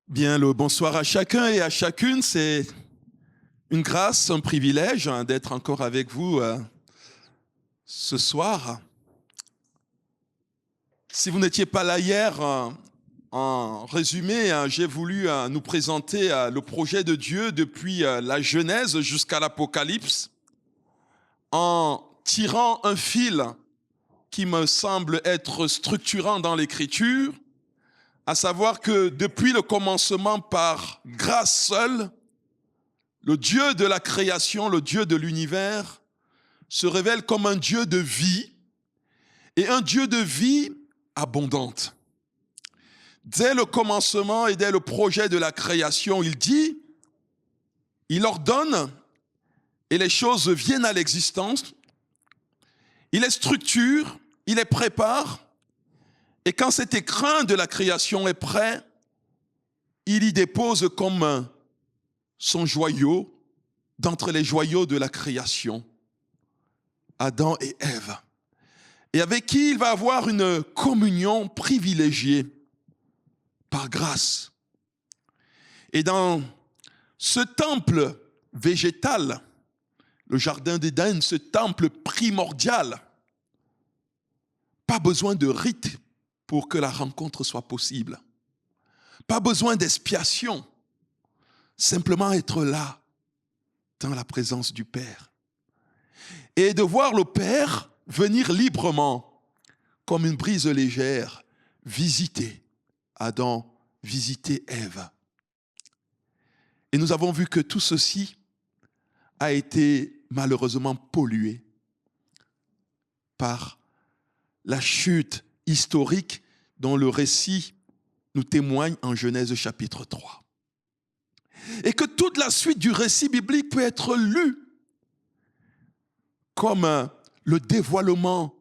Bien, le bonsoir à chacun et à chacune. C'est une grâce, un privilège d'être encore avec vous ce soir. Si vous n'étiez pas là hier, en résumé, j'ai voulu nous présenter le projet de Dieu depuis la Genèse jusqu'à l'Apocalypse, en tirant un fil qui me semble être structurant dans l'Écriture, à savoir que depuis le commencement, par grâce seule, le Dieu de la création, le Dieu de l'univers, se révèle comme un Dieu de vie, et un Dieu de vie abondante. Dès le commencement et dès le projet de la création, il dit, il ordonne, et les choses viennent à l'existence, il les structure, il les prépare, et quand cet écrin de la création est prêt, il y dépose comme son joyau d'entre les joyaux de la création, Adam et Ève, et avec qui il va avoir une communion privilégiée par grâce. Et dans ce temple végétal, le jardin d'Éden, ce temple primordial, pas besoin de rite pour que la rencontre soit possible. Pas besoin d'expiation. Simplement être là, dans la présence du Père. Et de voir le Père venir librement, comme une brise légère, visiter Adam, visiter Ève. Et nous avons vu que tout ceci a été malheureusement pollué par la chute historique dont le récit nous témoigne en Genèse chapitre 3. Et que toute la suite du récit biblique peut être lue comme le dévoilement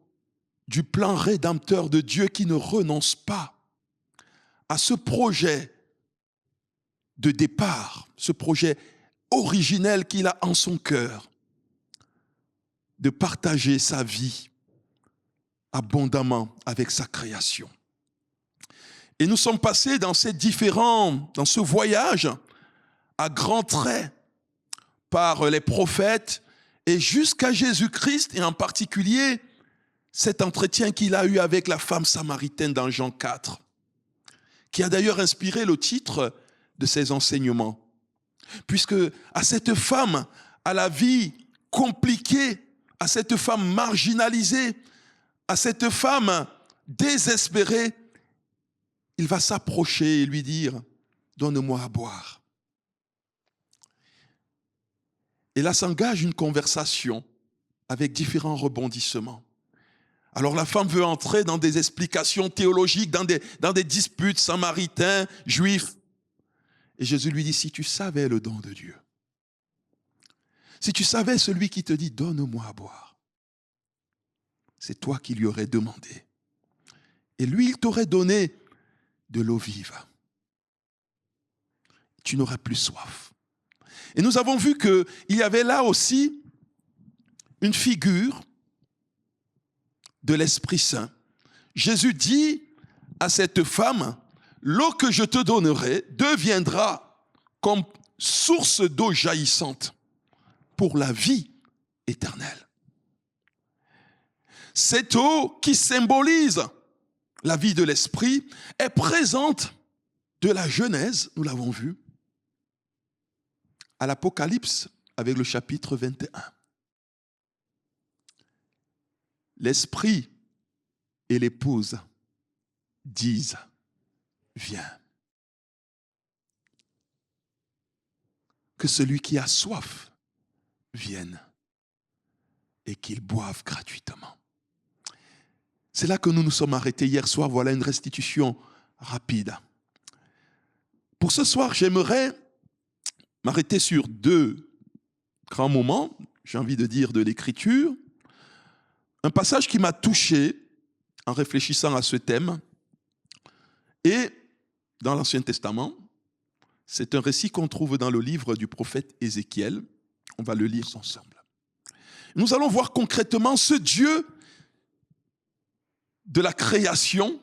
du plan rédempteur de Dieu qui ne renonce pas à ce projet de départ, ce projet originel qu'il a en son cœur, de partager sa vie abondamment avec sa création. Et nous sommes passés dans ce voyage à grands traits par les prophètes et jusqu'à Jésus-Christ, et en particulier cet entretien qu'il a eu avec la femme samaritaine dans Jean 4, qui a d'ailleurs inspiré le titre de ses enseignements. Puisque à cette femme, à la vie compliquée, à cette femme marginalisée, à cette femme désespérée, il va s'approcher et lui dire « Donne-moi à boire ». Et là s'engage une conversation avec différents rebondissements. Alors la femme veut entrer dans des explications théologiques, dans des disputes samaritains, juifs. Et Jésus lui dit, si tu savais le don de Dieu, si tu savais celui qui te dit, donne-moi à boire, c'est toi qui lui aurais demandé. Et lui, il t'aurait donné de l'eau vive. Tu n'auras plus soif. Et nous avons vu qu'il y avait là aussi une figure de l'Esprit Saint. Jésus dit à cette femme, l'eau que je te donnerai deviendra comme source d'eau jaillissante pour la vie éternelle. Cette eau qui symbolise la vie de l'Esprit est présente de la Genèse, nous l'avons vu, à l'Apocalypse avec le chapitre 21. L'Esprit et l'épouse disent, viens. Que celui qui a soif vienne et qu'il boive gratuitement. C'est là que nous nous sommes arrêtés hier soir. Voilà une restitution rapide. Pour ce soir, j'aimerais m'arrêter sur deux grands moments, j'ai envie de dire, de l'Écriture. Un passage qui m'a touché en réfléchissant à ce thème. Et dans l'Ancien Testament, c'est un récit qu'on trouve dans le livre du prophète Ézéchiel. On va le lire ensemble. Nous allons voir concrètement ce Dieu de la création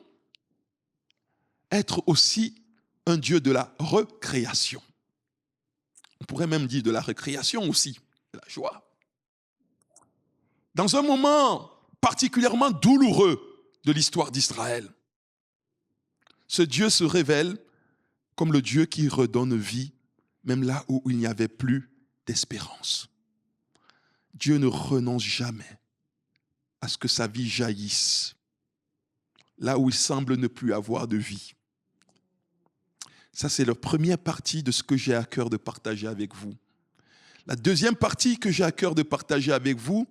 être aussi un Dieu de la recréation. On pourrait même dire de la récréation aussi, de la joie. Dans un moment particulièrement douloureux de l'histoire d'Israël, ce Dieu se révèle comme le Dieu qui redonne vie, même là où il n'y avait plus d'espérance. Dieu ne renonce jamais à ce que sa vie jaillisse, là où il semble ne plus avoir de vie. Ça, c'est la première partie de ce que j'ai à cœur de partager avec vous. La deuxième partie que j'ai à cœur de partager avec vous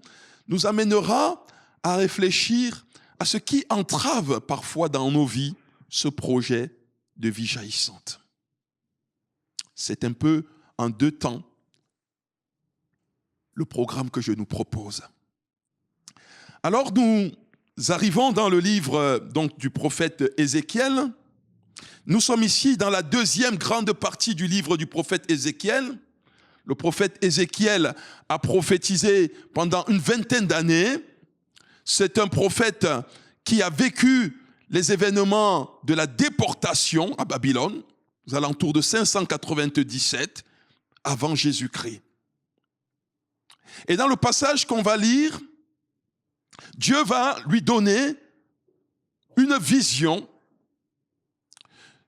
nous amènera à réfléchir à ce qui entrave parfois dans nos vies ce projet de vie jaillissante. C'est un peu en deux temps le programme que je nous propose. Alors nous arrivons dans le livre donc, du prophète Ézéchiel. Nous sommes ici dans la deuxième grande partie du livre du prophète Ézéchiel. Le prophète Ézéchiel a prophétisé pendant une vingtaine d'années. C'est un prophète qui a vécu les événements de la déportation à Babylone, aux alentours de 597 avant Jésus-Christ. Et dans le passage qu'on va lire, Dieu va lui donner une vision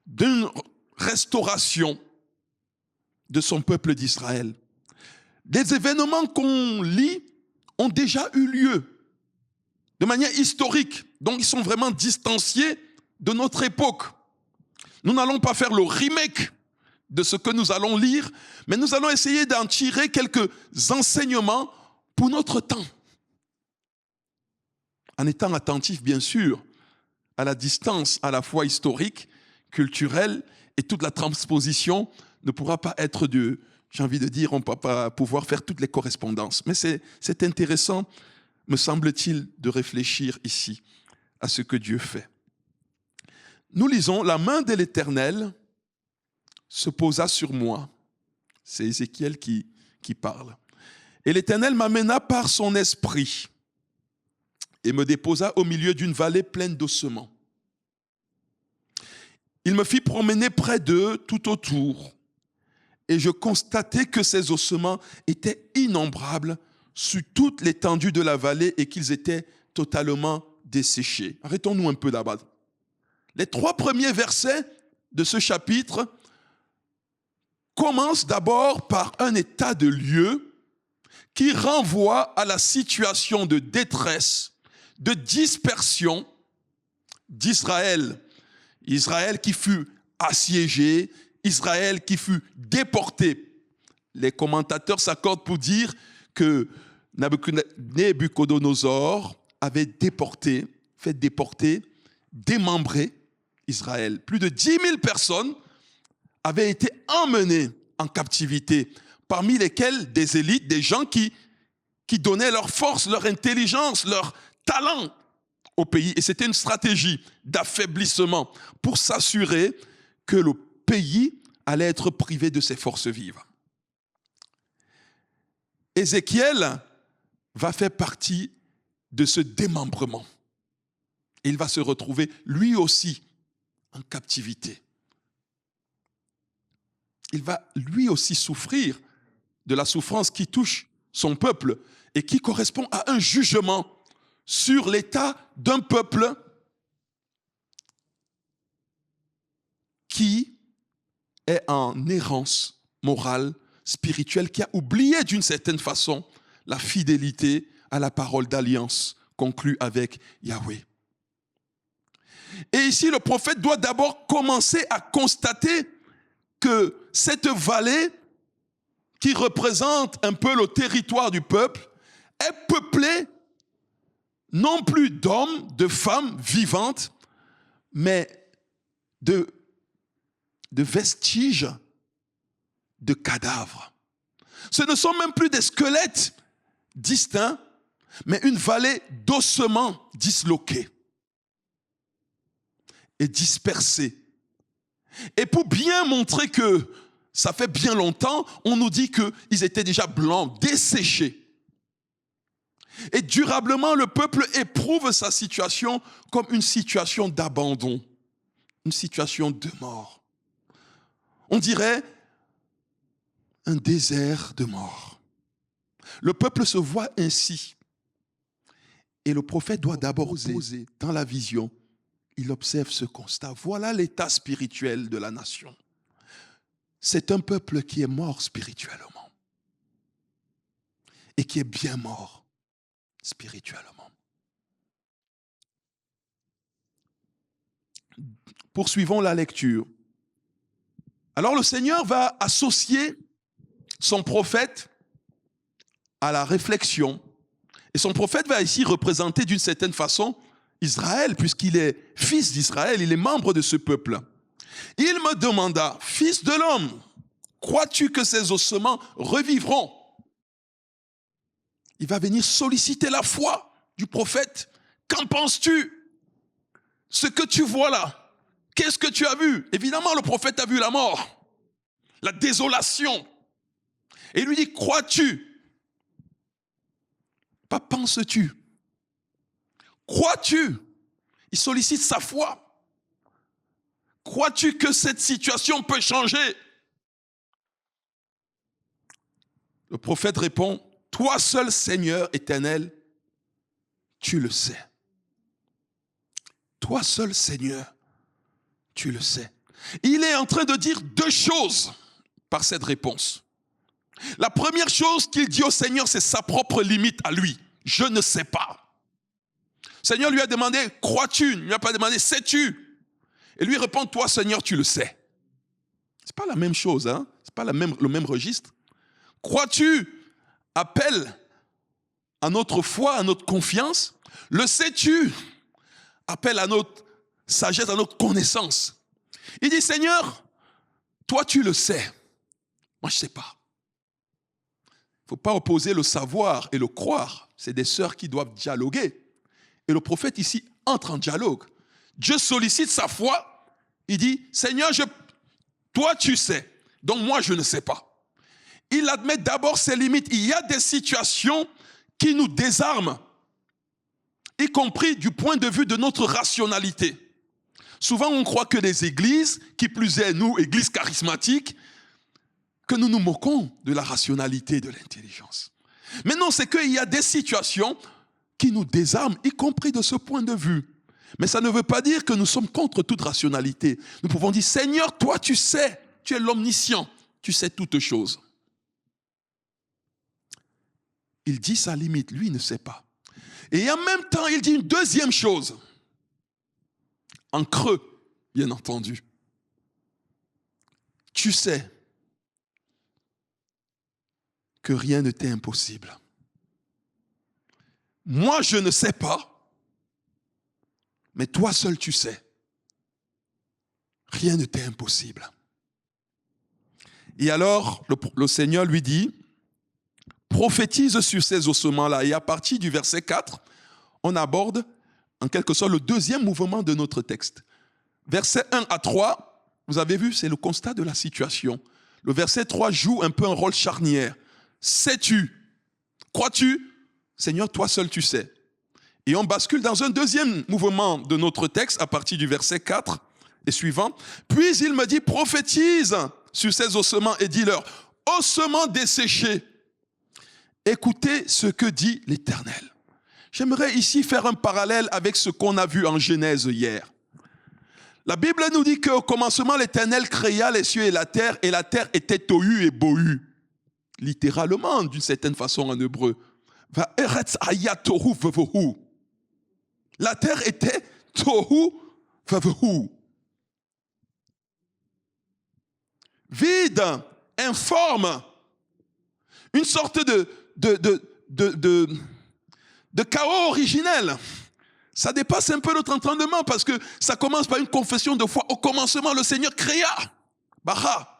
d'une restauration de son peuple d'Israël. Des événements qu'on lit ont déjà eu lieu de manière historique, donc ils sont vraiment distanciés de notre époque. Nous n'allons pas faire le remake de ce que nous allons lire, mais nous allons essayer d'en tirer quelques enseignements pour notre temps. En étant attentif, bien sûr, à la distance à la fois historique, culturelle, et toute la transposition ne pourra pas être j'ai envie de dire, on ne va pas pouvoir faire toutes les correspondances. Mais c'est intéressant, me semble-t-il, de réfléchir ici à ce que Dieu fait. Nous lisons, la main de l'Éternel se posa sur moi. C'est Ézéchiel qui parle. Et l'Éternel m'amena par son esprit et me déposa au milieu d'une vallée pleine d'ossements. Il me fit promener près d'eux tout autour, et je constatai que ces ossements étaient innombrables sur toute l'étendue de la vallée et qu'ils étaient totalement desséchés. Arrêtons-nous un peu là-bas. Les 3 premiers versets de ce chapitre commencent d'abord par un état de lieu qui renvoie à la situation de détresse, de dispersion d'Israël. Israël qui fut assiégé, Israël qui fut déporté. Les commentateurs s'accordent pour dire que Nabuchodonosor avait fait déporter, démembré Israël. Plus de 10 000 personnes avaient été emmenées en captivité, parmi lesquelles des élites, des gens qui donnaient leur force, leur intelligence, leur talent au pays. Et c'était une stratégie d'affaiblissement pour s'assurer que le pays allait être privé de ses forces vives. Ézéchiel va faire partie de ce démembrement. Et il va se retrouver lui aussi en captivité. Il va lui aussi souffrir de la souffrance qui touche son peuple et qui correspond à un jugement sur l'état d'un peuple qui est en errance morale, spirituelle, qui a oublié d'une certaine façon la fidélité à la parole d'alliance conclue avec Yahweh. Et ici, le prophète doit d'abord commencer à constater que cette vallée, qui représente un peu le territoire du peuple, est peuplée non plus d'hommes, de femmes vivantes, mais de vestiges de cadavres. Ce ne sont même plus des squelettes distincts, mais une vallée d'ossements disloqués et dispersés. Et pour bien montrer que ça fait bien longtemps, on nous dit qu'ils étaient déjà blancs, desséchés. Et durablement, le peuple éprouve sa situation comme une situation d'abandon, une situation de mort. on dirait un désert de mort. Le peuple se voit ainsi. Et le prophète doit d'abord poser dans la vision. Il observe ce constat. Voilà l'état spirituel de la nation. C'est un peuple qui est mort spirituellement. Et qui est bien mort spirituellement. Poursuivons la lecture. Alors le Seigneur va associer son prophète à la réflexion. Et son prophète va ici représenter d'une certaine façon Israël, puisqu'il est fils d'Israël, il est membre de ce peuple. Il me demanda, fils de l'homme, crois-tu que ces ossements revivront? Il va venir solliciter la foi du prophète. Qu'en penses-tu? Ce que tu vois là, qu'est-ce que tu as vu? Évidemment, le prophète a vu la mort, la désolation. Et il lui dit, crois-tu? Pas penses-tu? Crois-tu? Il sollicite sa foi. Crois-tu que cette situation peut changer? Le prophète répond, toi seul Seigneur éternel, tu le sais. Toi seul Seigneur, tu le sais. Il est en train de dire deux choses par cette réponse. La première chose qu'il dit au Seigneur, c'est sa propre limite à lui. Je ne sais pas. Le Seigneur lui a demandé, crois-tu? Il ne lui a pas demandé, sais-tu? Et lui répond, toi Seigneur, tu le sais. Ce n'est pas la même chose, hein? Ce n'est pas le même registre. Crois-tu? Appelle à notre foi, à notre confiance. Le sais-tu? Appelle à notre sagesse, à notre connaissance. Il dit, Seigneur, toi tu le sais. Moi je ne sais pas. Il ne faut pas opposer le savoir et le croire. C'est des sœurs qui doivent dialoguer. Et le prophète ici entre en dialogue. Dieu sollicite sa foi. Il dit, Seigneur, toi tu sais. Donc moi je ne sais pas. Il admet d'abord ses limites. Il y a des situations qui nous désarment, y compris du point de vue de notre rationalité. Souvent on croit que les églises, qui plus est nous, églises charismatiques, que nous nous moquons de la rationalité et de l'intelligence. Mais non, c'est qu'il y a des situations qui nous désarment, y compris de ce point de vue. Mais ça ne veut pas dire que nous sommes contre toute rationalité. Nous pouvons dire, Seigneur, toi tu sais, tu es l'omniscient, tu sais toutes choses. Il dit sa limite, lui il ne sait pas. Et en même temps, il dit une deuxième chose, en creux, bien entendu. Tu sais que rien ne t'est impossible. Moi, je ne sais pas, mais toi seul tu sais. Rien ne t'est impossible. Et alors, le Seigneur lui dit, prophétise sur ces ossements-là. Et à partir du verset 4, on aborde en quelque sorte le deuxième mouvement de notre texte. Versets 1 à 3, vous avez vu, c'est le constat de la situation. Le verset 3 joue un peu un rôle charnière. Sais-tu? Crois-tu? Seigneur, toi seul tu sais. Et on bascule dans un deuxième mouvement de notre texte à partir du verset 4 et suivant. Puis il me dit, prophétise sur ces ossements et dis-leur, ossements desséchés, écoutez ce que dit l'Éternel. J'aimerais ici faire un parallèle avec ce qu'on a vu en Genèse hier. La Bible nous dit qu'au commencement, l'Éternel créa les cieux et la terre était tohu et bohu. Littéralement, d'une certaine façon en hébreu. La terre était tohu vavohu. Vide, informe, une sorte de chaos originel. Ça dépasse un peu notre entendement parce que ça commence par une confession de foi. Au commencement, le Seigneur créa. Baha.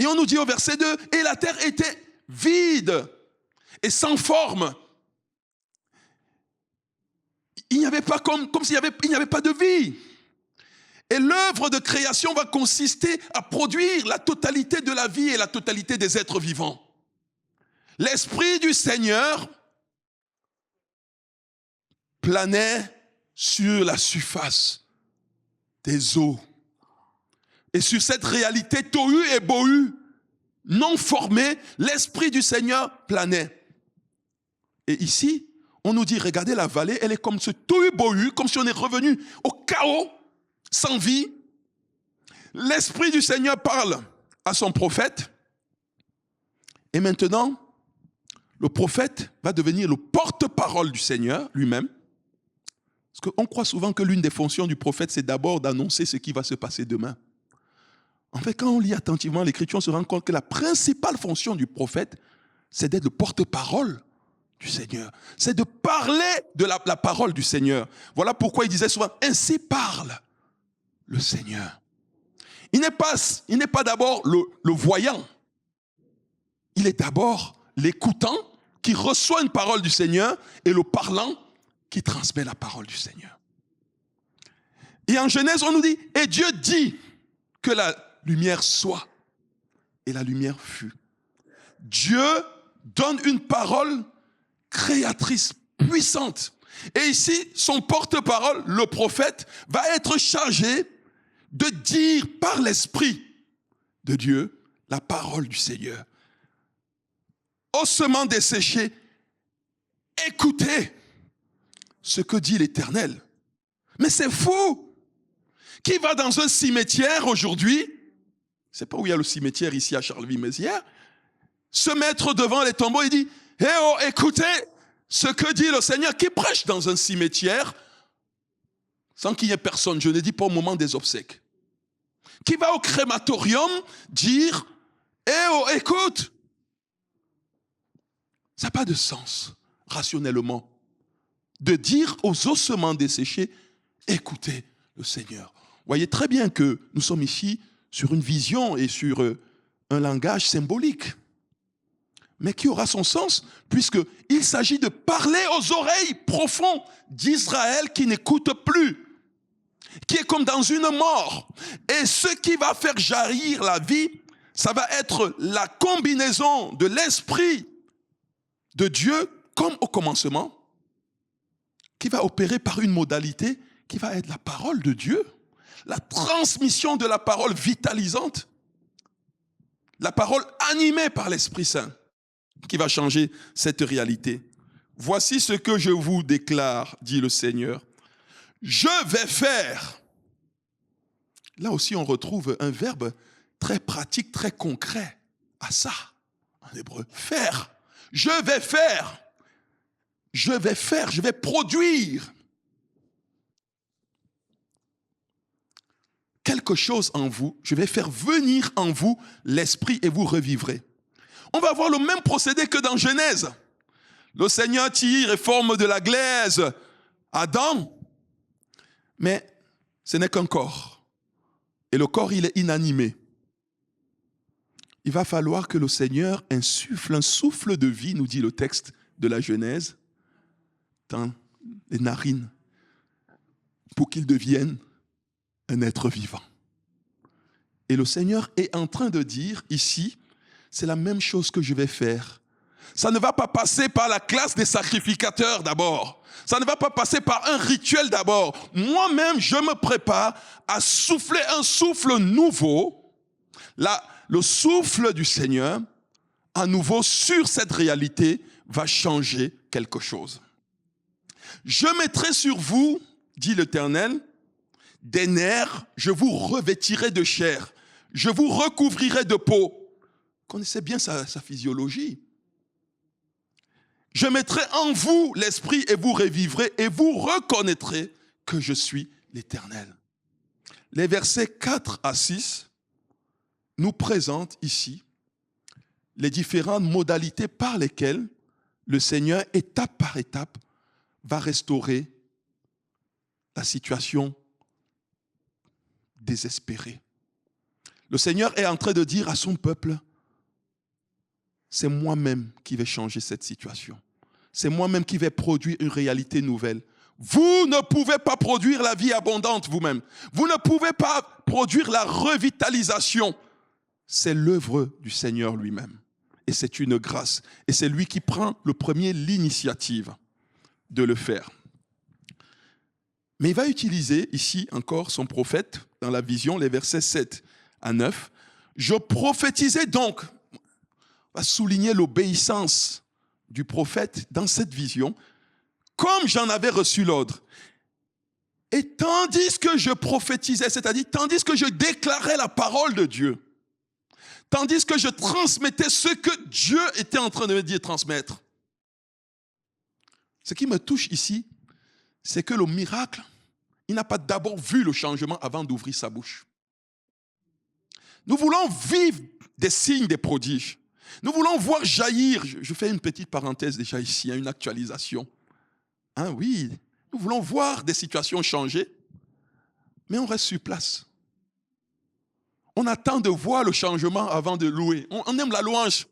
Et on nous dit au verset 2, et la terre était vide et sans forme. Il n'y avait pas comme s'il n'y avait pas de vie. Et l'œuvre de création va consister à produire la totalité de la vie et la totalité des êtres vivants. L'Esprit du Seigneur planait sur la surface des eaux. Et sur cette réalité tohu et bohu, non formée, l'Esprit du Seigneur planait. Et ici, on nous dit, regardez la vallée, elle est comme ce tohu bohu, comme si on est revenu au chaos, sans vie. L'Esprit du Seigneur parle à son prophète. Et maintenant, le prophète va devenir le porte-parole du Seigneur lui-même. Parce qu'on croit souvent que l'une des fonctions du prophète, c'est d'abord d'annoncer ce qui va se passer demain. En fait, quand on lit attentivement l'Écriture, on se rend compte que la principale fonction du prophète, c'est d'être le porte-parole du Seigneur. C'est de parler de la parole du Seigneur. Voilà pourquoi il disait souvent, ainsi parle le Seigneur. Il n'est pas d'abord le voyant. Il est d'abord l'écoutant qui reçoit une parole du Seigneur et le parlant qui transmet la parole du Seigneur. Et en Genèse, on nous dit, et Dieu dit que la lumière soit. Et la lumière fut. Dieu donne une parole créatrice puissante. Et ici, son porte-parole, le prophète, va être chargé de dire par l'Esprit de Dieu la parole du Seigneur. Ossements desséchés, écoutez ce que dit l'Éternel. Mais c'est fou! Qui va dans un cimetière aujourd'hui, c'est pas où il y a le cimetière ici à Charleville-Mézières, se mettre devant les tombeaux et dit, eh oh, écoutez ce que dit le Seigneur, qui prêche dans un cimetière sans qu'il y ait personne, je ne dis pas au moment des obsèques. Qui va au crématorium dire, eh oh, écoute. Ça n'a pas de sens, rationnellement, de dire aux ossements desséchés, écoutez le Seigneur. Vous voyez très bien que nous sommes ici sur une vision et sur un langage symbolique, mais qui aura son sens, puisqu'il s'agit de parler aux oreilles profondes d'Israël qui n'écoutent plus, qui est comme dans une mort. Et ce qui va faire jaillir la vie, ça va être la combinaison de l'Esprit de Dieu, comme au commencement, qui va opérer par une modalité qui va être la parole de Dieu, la transmission de la parole vitalisante, la parole animée par l'Esprit Saint, qui va changer cette réalité. Voici ce que je vous déclare, dit le Seigneur. Je vais faire. Là aussi, on retrouve un verbe très pratique, très concret à ça, en hébreu. Faire. Je vais faire. Je vais faire, je vais produire quelque chose en vous. Je vais faire venir en vous l'Esprit et vous revivrez. On va voir le même procédé que dans Genèse. Le Seigneur tire et forme de la glaise Adam, mais ce n'est qu'un corps. Et le corps, il est inanimé. Il va falloir que le Seigneur insuffle un souffle de vie, nous dit le texte de la Genèse, dans les narines, pour qu'il devienne un être vivant. Et le Seigneur est en train de dire ici, c'est la même chose que je vais faire. Ça ne va pas passer par la classe des sacrificateurs d'abord. Ça ne va pas passer par un rituel d'abord. Moi-même, je me prépare à souffler un souffle nouveau, le souffle du Seigneur, à nouveau sur cette réalité, va changer quelque chose. Je mettrai sur vous, dit l'Éternel, des nerfs, je vous revêtirai de chair, je vous recouvrirai de peau. Vous connaissez bien sa physiologie. Je mettrai en vous l'esprit et vous revivrez et vous reconnaîtrez que je suis l'Éternel. Les versets 4 à 6 nous présentent ici les différentes modalités par lesquelles le Seigneur, étape par étape, va restaurer la situation désespérée. Le Seigneur est en train de dire à son peuple, c'est moi-même qui vais changer cette situation. C'est moi-même qui vais produire une réalité nouvelle. Vous ne pouvez pas produire la vie abondante vous-même. Vous ne pouvez pas produire la revitalisation. C'est l'œuvre du Seigneur lui-même. Et c'est une grâce. Et c'est lui qui prend le premier l'initiative de le faire. Mais il va utiliser ici encore son prophète dans la vision, les versets 7 à 9. Je prophétisais donc, on va souligner l'obéissance du prophète dans cette vision, comme j'en avais reçu l'ordre. Et tandis que je prophétisais, c'est-à-dire tandis que je déclarais la parole de Dieu, tandis que je transmettais ce que Dieu était en train de me dire transmettre. Ce qui me touche ici, c'est que le miracle, il n'a pas d'abord vu le changement avant d'ouvrir sa bouche. Nous voulons vivre des signes, des prodiges. Nous voulons voir jaillir, je fais une petite parenthèse déjà ici, une actualisation. Hein, oui, nous voulons voir des situations changer, mais on reste sur place. On attend de voir le changement avant de louer. On aime la louange.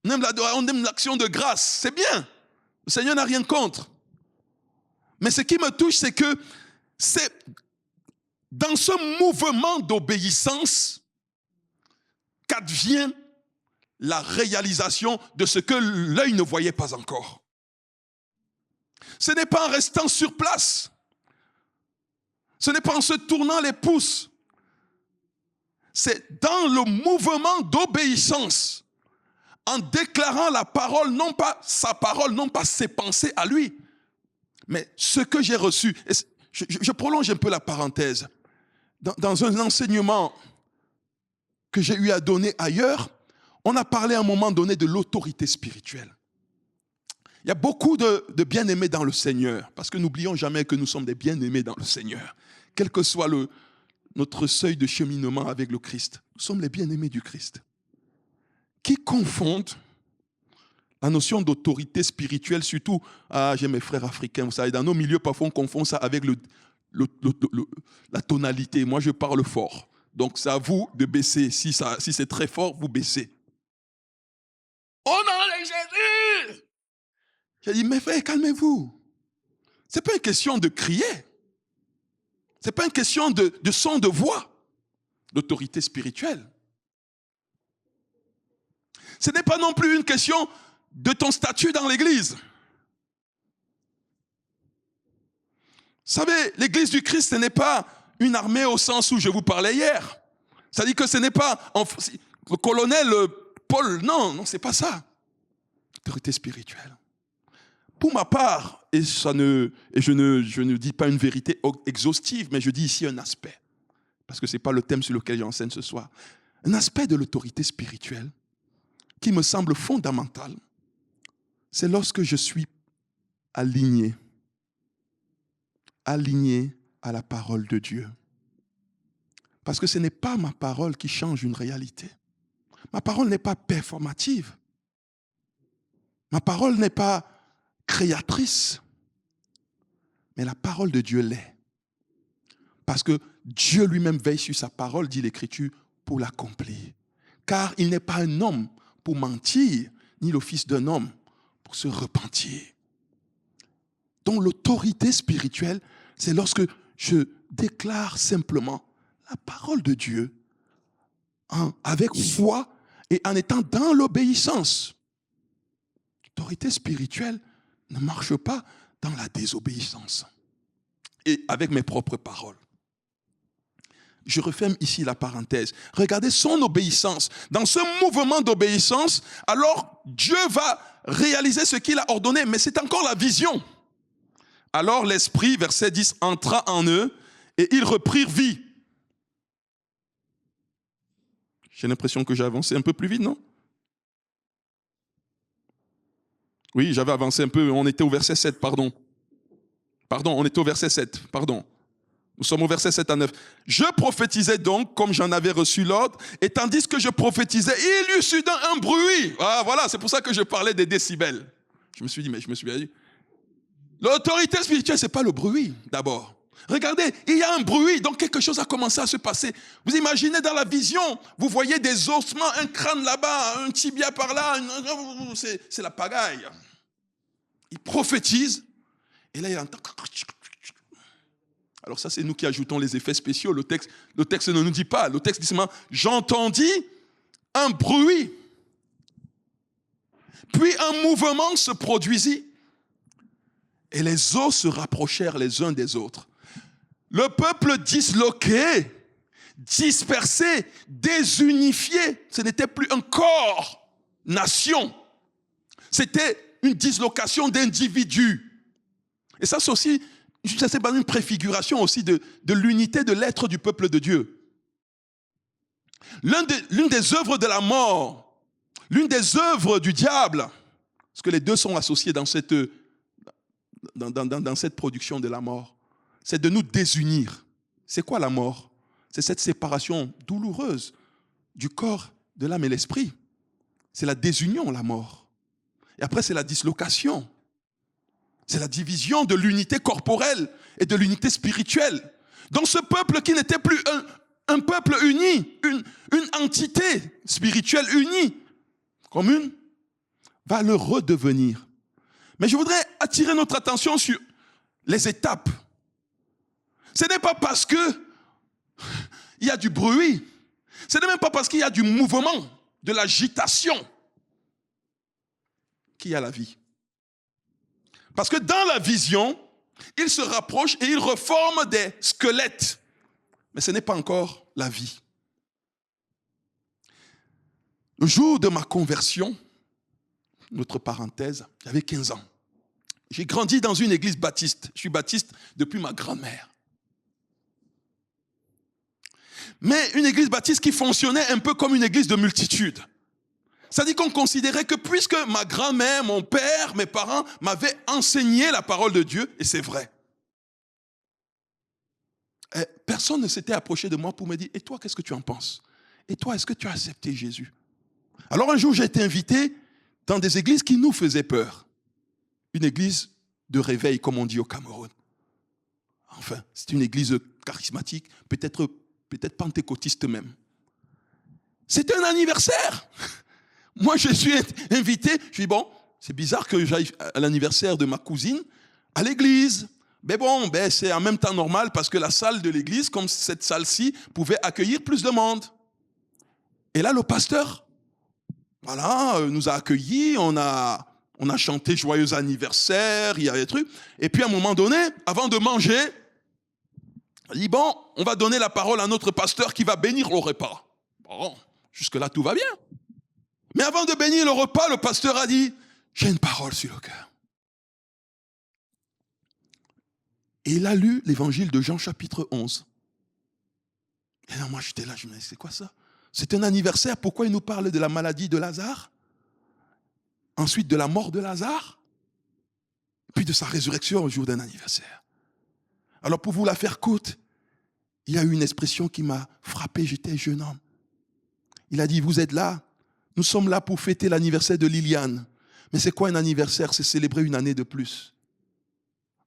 On aime l'action de grâce. C'est bien. Le Seigneur n'a rien contre. Mais ce qui me touche, c'est que c'est dans ce mouvement d'obéissance qu'advient la réalisation de ce que l'œil ne voyait pas encore. Ce n'est pas en restant sur place. Ce n'est pas en se tournant les pouces. C'est dans le mouvement d'obéissance, en déclarant la parole, non pas sa parole, non pas ses pensées à lui, mais ce que j'ai reçu. Et je prolonge un peu la parenthèse. Dans un enseignement que j'ai eu à donner ailleurs, on a parlé à un moment donné de l'autorité spirituelle. Il y a beaucoup de bien-aimés dans le Seigneur, parce que n'oublions jamais que nous sommes des bien-aimés dans le Seigneur, quel que soit notre seuil de cheminement avec le Christ. Nous sommes les bien-aimés du Christ, qui confondent la notion d'autorité spirituelle, surtout, j'ai mes frères africains, vous savez, dans nos milieux, parfois on confond ça avec la tonalité. Moi, je parle fort. Donc, c'est à vous de baisser. Si c'est très fort, vous baissez. Au nom de Jésus! J'ai dit, mes frères, calmez-vous. Ce n'est pas une question de crier. Ce n'est pas une question de son de voix. L'autorité spirituelle. Ce n'est pas non plus une question de ton statut dans l'église. Vous savez, l'église du Christ, ce n'est pas une armée au sens où je vous parlais hier. C'est-à-dire que ce n'est pas le colonel Paul. Non, c'est pas ça. Autorité spirituelle. Pour ma part, et je ne dis pas une vérité exhaustive, mais je dis ici un aspect, parce que ce n'est pas le thème sur lequel j'enseigne ce soir, un aspect de l'autorité spirituelle qui me semble fondamental, c'est lorsque je suis aligné à la parole de Dieu. Parce que ce n'est pas ma parole qui change une réalité. Ma parole n'est pas performative. Ma parole n'est pas créatrice. Mais la parole de Dieu l'est. Parce que Dieu lui-même veille sur sa parole, dit l'Écriture, pour l'accomplir. Car il n'est pas un homme pour mentir, ni le fils d'un homme pour se repentir. Donc l'autorité spirituelle, c'est lorsque je déclare simplement la parole de Dieu avec foi et en étant dans l'obéissance. L'autorité spirituelle ne marche pas dans la désobéissance et avec mes propres paroles. Je referme ici la parenthèse. Regardez son obéissance. Dans ce mouvement d'obéissance, alors Dieu va réaliser ce qu'il a ordonné, mais c'est encore la vision. Alors l'Esprit, verset 10, entra en eux et ils reprirent vie. J'ai l'impression que j'ai avancé un peu plus vite, non? Oui, j'avais avancé un peu, on était au verset 7, pardon. On était au verset 7, pardon. Nous sommes au verset 7 à 9. Je prophétisais donc, comme j'en avais reçu l'ordre, et tandis que je prophétisais, il y eut soudain un bruit. Ah, voilà, c'est pour ça que je parlais des décibels. Je me suis dit, l'autorité spirituelle, ce n'est pas le bruit, d'abord. Regardez, il y a un bruit, donc quelque chose a commencé à se passer. Vous imaginez dans la vision, vous voyez des ossements, un crâne là-bas, un tibia par là, c'est la pagaille. Il prophétise, et là il entend. Alors ça, c'est nous qui ajoutons les effets spéciaux. Le texte ne nous dit pas. Le texte dit seulement, j'entendis un bruit. Puis un mouvement se produisit. Et les os se rapprochèrent les uns des autres. Le peuple disloqué dispersé, désunifié. Ce n'était plus un corps, nation. C'était une dislocation d'individus. Et ça, c'est aussi, c'est pas une préfiguration aussi de l'unité de l'être du peuple de Dieu. L'une des œuvres de la mort, l'une des œuvres du diable, parce que les deux sont associés dans cette production de la mort, c'est de nous désunir. C'est quoi la mort? C'est cette séparation douloureuse du corps, de l'âme et l'esprit. C'est la désunion, la mort. Et après, c'est la dislocation. C'est la division de l'unité corporelle et de l'unité spirituelle. Donc ce peuple qui n'était plus un peuple uni, une entité spirituelle unie, commune, va le redevenir. Mais je voudrais attirer notre attention sur les étapes. Ce n'est pas parce qu'il y a du bruit, ce n'est même pas parce qu'il y a du mouvement, de l'agitation, qu'il y a la vie. Parce que dans la vision, il se rapproche et il reforme des squelettes. Mais ce n'est pas encore la vie. Le jour de ma conversion, notre parenthèse, j'avais 15 ans. J'ai grandi dans une église baptiste. Je suis baptiste depuis ma grand-mère. Mais une église baptiste qui fonctionnait un peu comme une église de multitude. C'est-à-dire qu'on considérait que puisque ma grand-mère, mon père, mes parents m'avaient enseigné la parole de Dieu, et c'est vrai. Et personne ne s'était approché de moi pour me dire, et toi, qu'est-ce que tu en penses? Et toi, est-ce que tu as accepté Jésus? Alors un jour, j'ai été invité dans des églises qui nous faisaient peur. Une église de réveil, comme on dit au Cameroun. Enfin, c'est une église charismatique, peut-être pentecôtiste même. C'était un anniversaire. Moi, je suis invité. Je dis, bon, c'est bizarre que j'aille à l'anniversaire de ma cousine à l'église. Mais bon, c'est en même temps normal parce que la salle de l'église, comme cette salle-ci, pouvait accueillir plus de monde. Et là, le pasteur, voilà, nous a accueillis, on a chanté joyeux anniversaire, il y a des trucs. Et puis à un moment donné, avant de manger, il dit, bon, on va donner la parole à notre pasteur qui va bénir le repas. Bon, jusque-là, tout va bien. Mais avant de bénir le repas, le pasteur a dit, j'ai une parole sur le cœur. Et il a lu l'évangile de Jean chapitre 11. Et là, moi, j'étais là, je me disais, c'est quoi ça? C'est un anniversaire, pourquoi il nous parle de la maladie de Lazare? Ensuite, de la mort de Lazare? Puis de sa résurrection au jour d'un anniversaire. Alors, pour vous la faire courte, il y a eu une expression qui m'a frappé, j'étais jeune homme. Il a dit, vous êtes là, nous sommes là pour fêter l'anniversaire de Liliane. Mais c'est quoi un anniversaire? C'est célébrer une année de plus.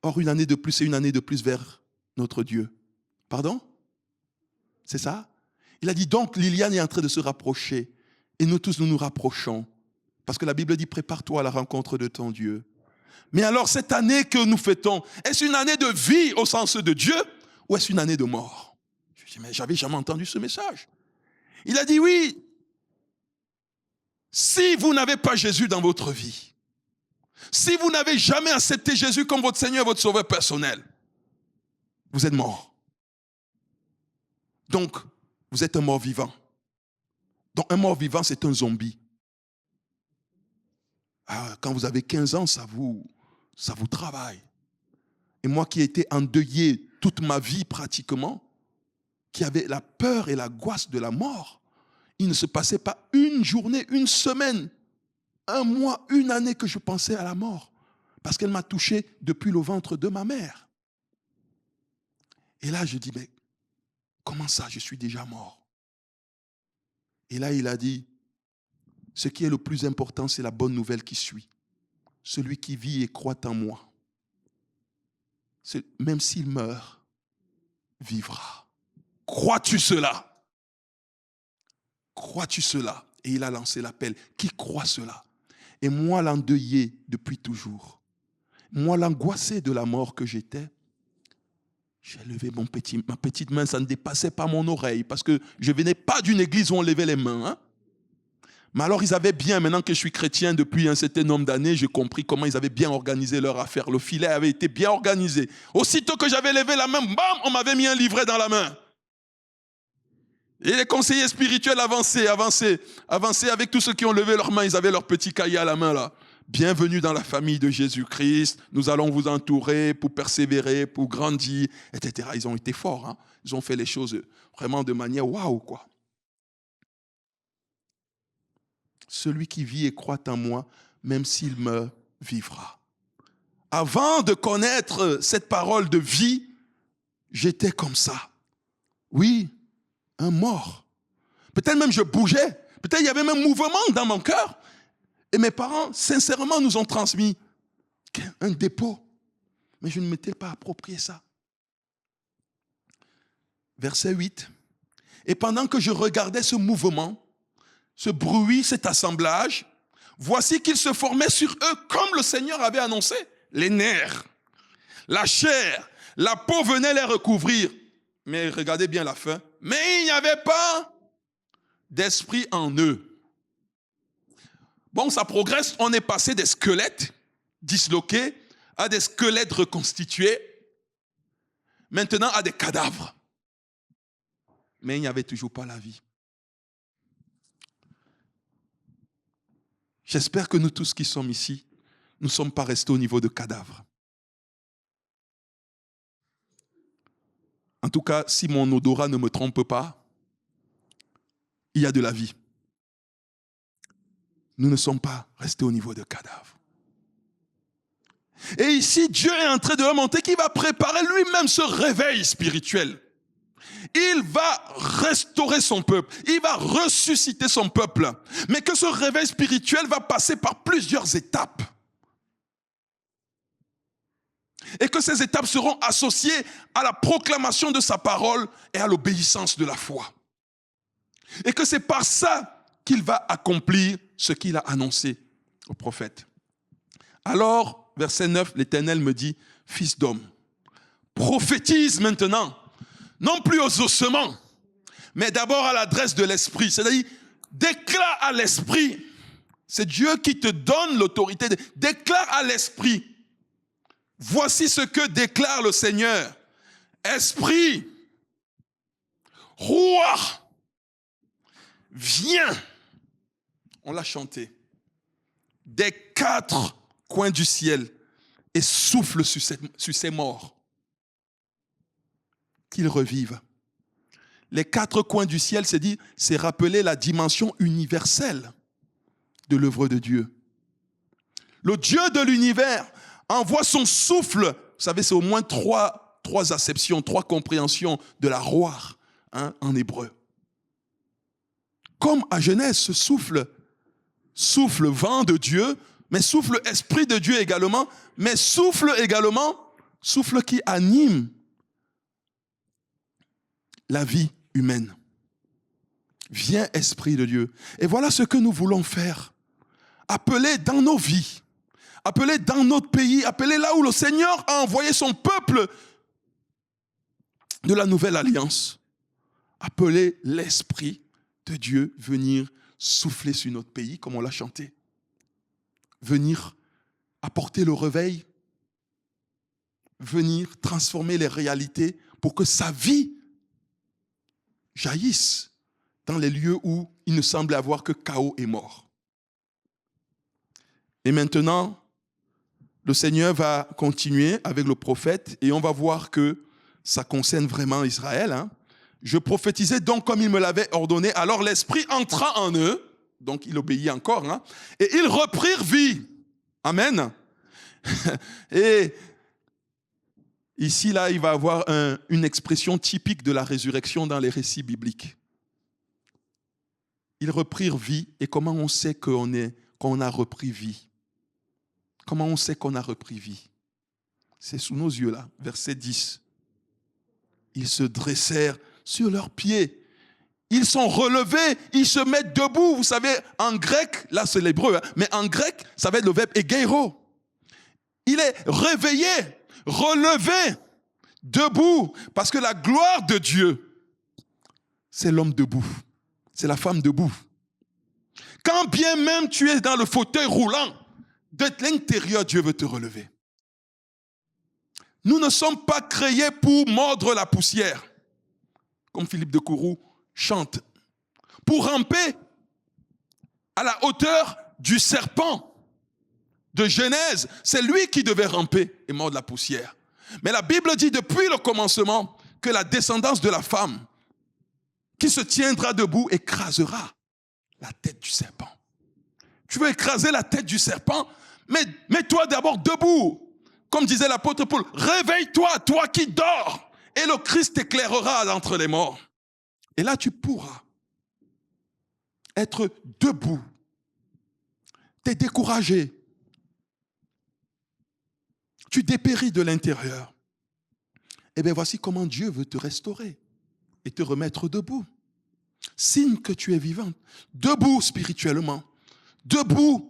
Or, une année de plus, c'est une année de plus vers notre Dieu. Pardon? C'est ça? Il a dit, donc Liliane est en train de se rapprocher. Et nous tous, nous nous rapprochons. Parce que la Bible dit, prépare-toi à la rencontre de ton Dieu. Mais alors, cette année que nous fêtons, est-ce une année de vie au sens de Dieu ou est-ce une année de mort? Je dis, mais j'avais jamais entendu ce message. Il a dit, oui. Si vous n'avez pas Jésus dans votre vie, si vous n'avez jamais accepté Jésus comme votre Seigneur et votre Sauveur personnel, vous êtes mort. Donc, vous êtes un mort vivant. Donc, un mort vivant, c'est un zombie. Ah, quand vous avez 15 ans, ça vous travaille. Et moi qui ai été endeuillé toute ma vie pratiquement, qui avait la peur et l'angoisse de la mort, il ne se passait pas une journée, une semaine, un mois, une année que je pensais à la mort. Parce qu'elle m'a touché depuis le ventre de ma mère. Et là, je dis, mais comment ça, je suis déjà mort? Et là, il a dit, ce qui est le plus important, c'est la bonne nouvelle qui suit. Celui qui vit et croit en moi, même s'il meurt, vivra. Crois-tu cela? Crois-tu cela? Et il a lancé l'appel. Qui croit cela? Et moi, l'endeuillé depuis toujours, moi, l'angoissé de la mort que j'étais, j'ai levé ma petite main, ça ne dépassait pas mon oreille, parce que je ne venais pas d'une église où on levait les mains. Hein? Mais alors, ils avaient bien, maintenant que je suis chrétien depuis un certain nombre d'années, j'ai compris comment ils avaient bien organisé leur affaire. Le filet avait été bien organisé. Aussitôt que j'avais levé la main, bam, on m'avait mis un livret dans la main. Et les conseillers spirituels avançaient avec tous ceux qui ont levé leurs mains. Ils avaient leur petit cahier à la main là. Bienvenue dans la famille de Jésus-Christ. Nous allons vous entourer pour persévérer, pour grandir, etc. Ils ont été forts. Hein. Ils ont fait les choses vraiment de manière waouh, quoi. Celui qui vit et croit en moi, même s'il meurt, vivra. Avant de connaître cette parole de vie, j'étais comme ça. Oui, un mort. Peut-être même je bougeais. Peut-être il y avait même mouvement dans mon cœur. Et mes parents, sincèrement, nous ont transmis un dépôt. Mais je ne m'étais pas approprié ça. Verset 8. Et pendant que je regardais ce mouvement, ce bruit, cet assemblage, voici qu'il se formait sur eux comme le Seigneur avait annoncé. Les nerfs, la chair, la peau venait les recouvrir. Mais regardez bien la fin. Mais il n'y avait pas d'esprit en eux. Bon, ça progresse. On est passé des squelettes disloqués à des squelettes reconstitués. Maintenant à des cadavres. Mais il n'y avait toujours pas la vie. J'espère que nous tous qui sommes ici, nous ne sommes pas restés au niveau de cadavres. En tout cas, si mon odorat ne me trompe pas, il y a de la vie. Nous ne sommes pas restés au niveau de cadavres. Et ici, Dieu est en train de remonter qu'il va préparer lui-même ce réveil spirituel. Il va restaurer son peuple. Il va ressusciter son peuple. Mais que ce réveil spirituel va passer par plusieurs étapes. Et que ces étapes seront associées à la proclamation de sa parole et à l'obéissance de la foi. Et que c'est par ça qu'il va accomplir ce qu'il a annoncé au prophète. Alors, verset 9, l'Éternel me dit, fils d'homme, prophétise maintenant, non plus aux ossements, mais d'abord à l'adresse de l'esprit. C'est-à-dire, déclare à l'esprit. C'est Dieu qui te donne l'autorité. Déclare à l'esprit. Voici ce que déclare le Seigneur. Esprit, roi, viens. On l'a chanté. Des quatre coins du ciel et souffle sur ces morts. Qu'ils revivent. Les quatre coins du ciel, c'est rappeler la dimension universelle de l'œuvre de Dieu. Le Dieu de l'univers envoie son souffle. Vous savez, c'est au moins trois acceptions, trois compréhensions de la roi en hébreu. Comme à Genèse, ce souffle vent de Dieu, mais souffle esprit de Dieu également, mais souffle qui anime la vie humaine. Viens, esprit de Dieu. Et voilà ce que nous voulons faire. Appeler dans nos vies, appeler dans notre pays, appeler là où le Seigneur a envoyé son peuple de la nouvelle alliance. Appeler l'esprit de Dieu venir souffler sur notre pays, comme on l'a chanté. Venir apporter le réveil, venir transformer les réalités pour que sa vie jaillisse dans les lieux où il ne semble avoir que chaos et mort. Et maintenant, le Seigneur va continuer avec le prophète et on va voir que ça concerne vraiment Israël. Je prophétisais donc comme il me l'avait ordonné. Alors l'Esprit entra en eux, donc il obéit encore, et ils reprirent vie. Amen. Et ici, là, il va avoir une expression typique de la résurrection dans les récits bibliques. Ils reprirent vie. Et comment on sait qu'on a repris vie? Comment on sait qu'on a repris vie? C'est sous nos yeux, là. Verset 10. Ils se dressèrent sur leurs pieds. Ils sont relevés, ils se mettent debout. Vous savez, en grec, là c'est l'hébreu, mais en grec, ça va être le verbe egeiro. Il est réveillé, relevé, debout. Parce que la gloire de Dieu, c'est l'homme debout. C'est la femme debout. Quand bien même tu es dans le fauteuil roulant, de l'intérieur, Dieu veut te relever. Nous ne sommes pas créés pour mordre la poussière. Comme Philippe de Courroux chante, pour ramper à la hauteur du serpent de Genèse. C'est lui qui devait ramper et mordre la poussière. Mais la Bible dit depuis le commencement que la descendance de la femme qui se tiendra debout écrasera la tête du serpent. Tu veux écraser la tête du serpent? Mais mets-toi d'abord debout. Comme disait l'apôtre Paul, réveille-toi, toi qui dors, et le Christ t'éclairera d'entre les morts. Et là, tu pourras être debout. T'es découragé. Tu dépéris de l'intérieur. Eh bien, voici comment Dieu veut te restaurer et te remettre debout. Signe que tu es vivant. Debout spirituellement. Debout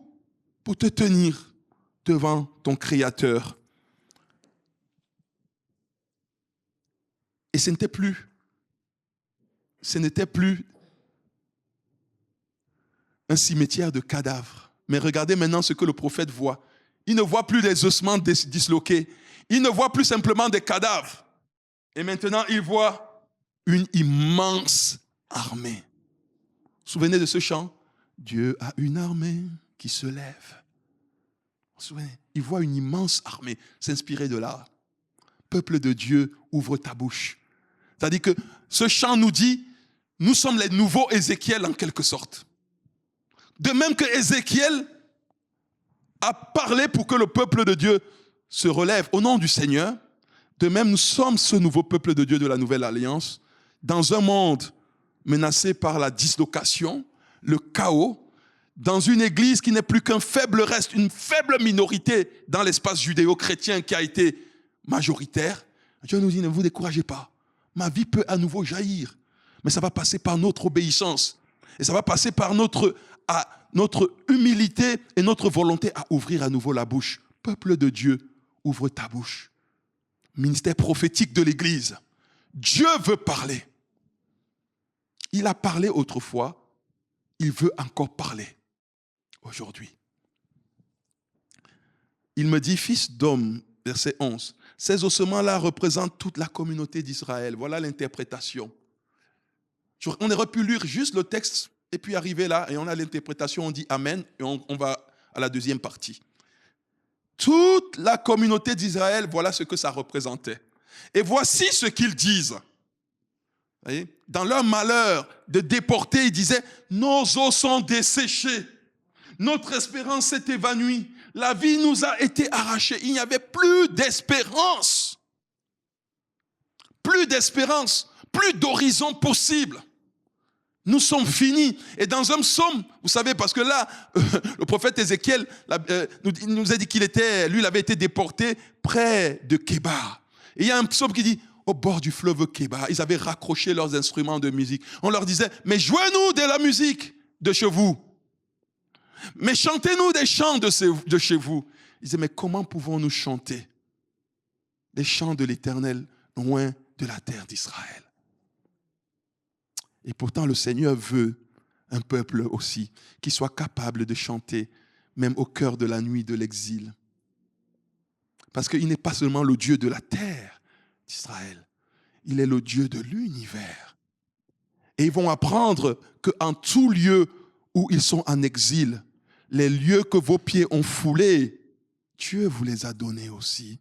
pour te tenir devant ton Créateur. Et ce n'était plus un cimetière de cadavres. Mais regardez maintenant ce que le prophète voit. Il ne voit plus des ossements disloqués. Il ne voit plus simplement des cadavres. Et maintenant, il voit une immense armée. Vous vous souvenez de ce chant? Dieu a une armée qui se lève. Vous vous souvenez? Il voit une immense armée s'inspirer de là. Peuple de Dieu, ouvre ta bouche. C'est-à-dire que ce chant nous dit, nous sommes les nouveaux Ézéchiel en quelque sorte. De même que Ézéchiel a parlé pour que le peuple de Dieu se relève au nom du Seigneur, de même nous sommes ce nouveau peuple de Dieu de la Nouvelle Alliance, dans un monde menacé par la dislocation, le chaos, dans une église qui n'est plus qu'un faible reste, une faible minorité dans l'espace judéo-chrétien qui a été majoritaire. Dieu nous dit, ne vous découragez pas. Ma vie peut à nouveau jaillir, mais ça va passer par notre obéissance. Et ça va passer par notre humilité et notre volonté à ouvrir à nouveau la bouche. Peuple de Dieu, ouvre ta bouche. Ministère prophétique de l'Église. Dieu veut parler. Il a parlé autrefois, il veut encore parler aujourd'hui. Il me dit, fils d'homme, verset 11, ces ossements-là représentent toute la communauté d'Israël. Voilà l'interprétation. On aurait pu lire juste le texte et puis arriver là et on a l'interprétation, on dit Amen et on va à la deuxième partie. Toute la communauté d'Israël, voilà ce que ça représentait. Et voici ce qu'ils disent. Vous voyez, dans leur malheur de déportés, ils disaient, nos os sont desséchés, notre espérance s'est évanouie, la vie nous a été arrachée, il n'y avait plus d'espérance, plus d'horizon possible. Nous sommes finis. Et dans un psaume, vous savez, parce que là, le prophète Ézéchiel nous a dit qu'il avait été déporté près de Kébar. Et il y a un psaume qui dit, au bord du fleuve Kébar, ils avaient raccroché leurs instruments de musique. On leur disait, mais jouez-nous de la musique de chez vous. Mais chantez-nous des chants de chez vous. Ils disaient, mais comment pouvons-nous chanter des chants de l'Éternel loin de la terre d'Israël? Et pourtant, le Seigneur veut un peuple aussi qui soit capable de chanter, même au cœur de la nuit de l'exil. Parce qu'il n'est pas seulement le Dieu de la terre d'Israël, il est le Dieu de l'univers. Et ils vont apprendre qu'en tout lieu où ils sont en exil, les lieux que vos pieds ont foulés, Dieu vous les a donnés aussi.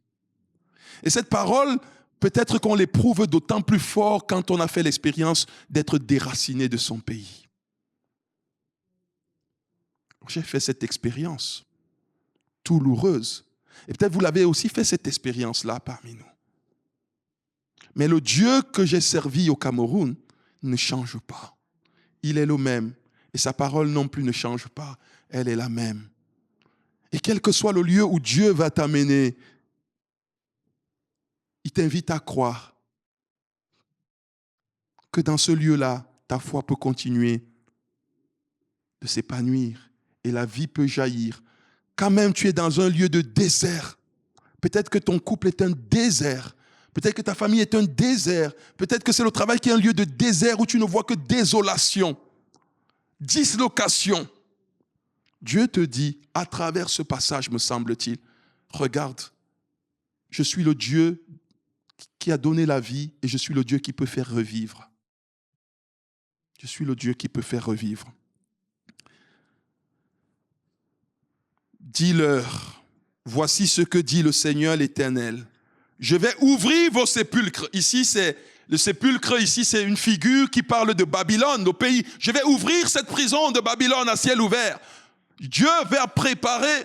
Et cette parole, peut-être qu'on l'éprouve d'autant plus fort quand on a fait l'expérience d'être déraciné de son pays. J'ai fait cette expérience douloureuse. Et peut-être vous l'avez aussi fait cette expérience-là parmi nous. Mais le Dieu que j'ai servi au Cameroun ne change pas. Il est le même. Et sa parole non plus ne change pas. Elle est la même. Et quel que soit le lieu où Dieu va t'amener, il t'invite à croire que dans ce lieu-là, ta foi peut continuer de s'épanouir et la vie peut jaillir. Quand même tu es dans un lieu de désert, peut-être que ton couple est un désert, peut-être que ta famille est un désert, peut-être que c'est le travail qui est un lieu de désert où tu ne vois que désolation, dislocation. Dieu te dit, à travers ce passage, me semble-t-il, regarde, je suis le Dieu qui a donné la vie et je suis le Dieu qui peut faire revivre. Je suis le Dieu qui peut faire revivre. Dis-leur, voici ce que dit le Seigneur l'Éternel. Je vais ouvrir vos sépulcres. Ici, le sépulcre, ici, c'est une figure qui parle de Babylone, nos pays. Je vais ouvrir cette prison de Babylone à ciel ouvert. Dieu va préparer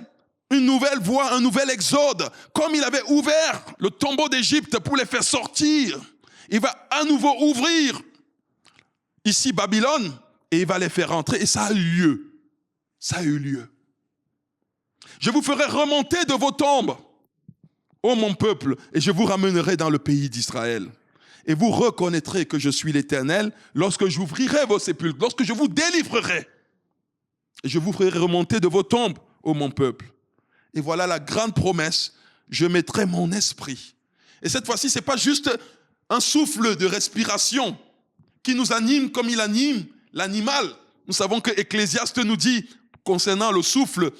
une nouvelle voie, un nouvel exode. Comme il avait ouvert le tombeau d'Égypte pour les faire sortir, il va à nouveau ouvrir ici Babylone et il va les faire rentrer. Et ça a eu lieu. Ça a eu lieu. Je vous ferai remonter de vos tombes, ô mon peuple, et je vous ramènerai dans le pays d'Israël. Et vous reconnaîtrez que je suis l'Éternel lorsque j'ouvrirai vos sépulcres, lorsque je vous délivrerai. Et je vous ferai remonter de vos tombes, ô mon peuple. Et voilà la grande promesse, je mettrai mon esprit. Et cette fois-ci, ce n'est pas juste un souffle de respiration qui nous anime comme il anime l'animal. Nous savons que Ecclésiaste nous dit, concernant le souffle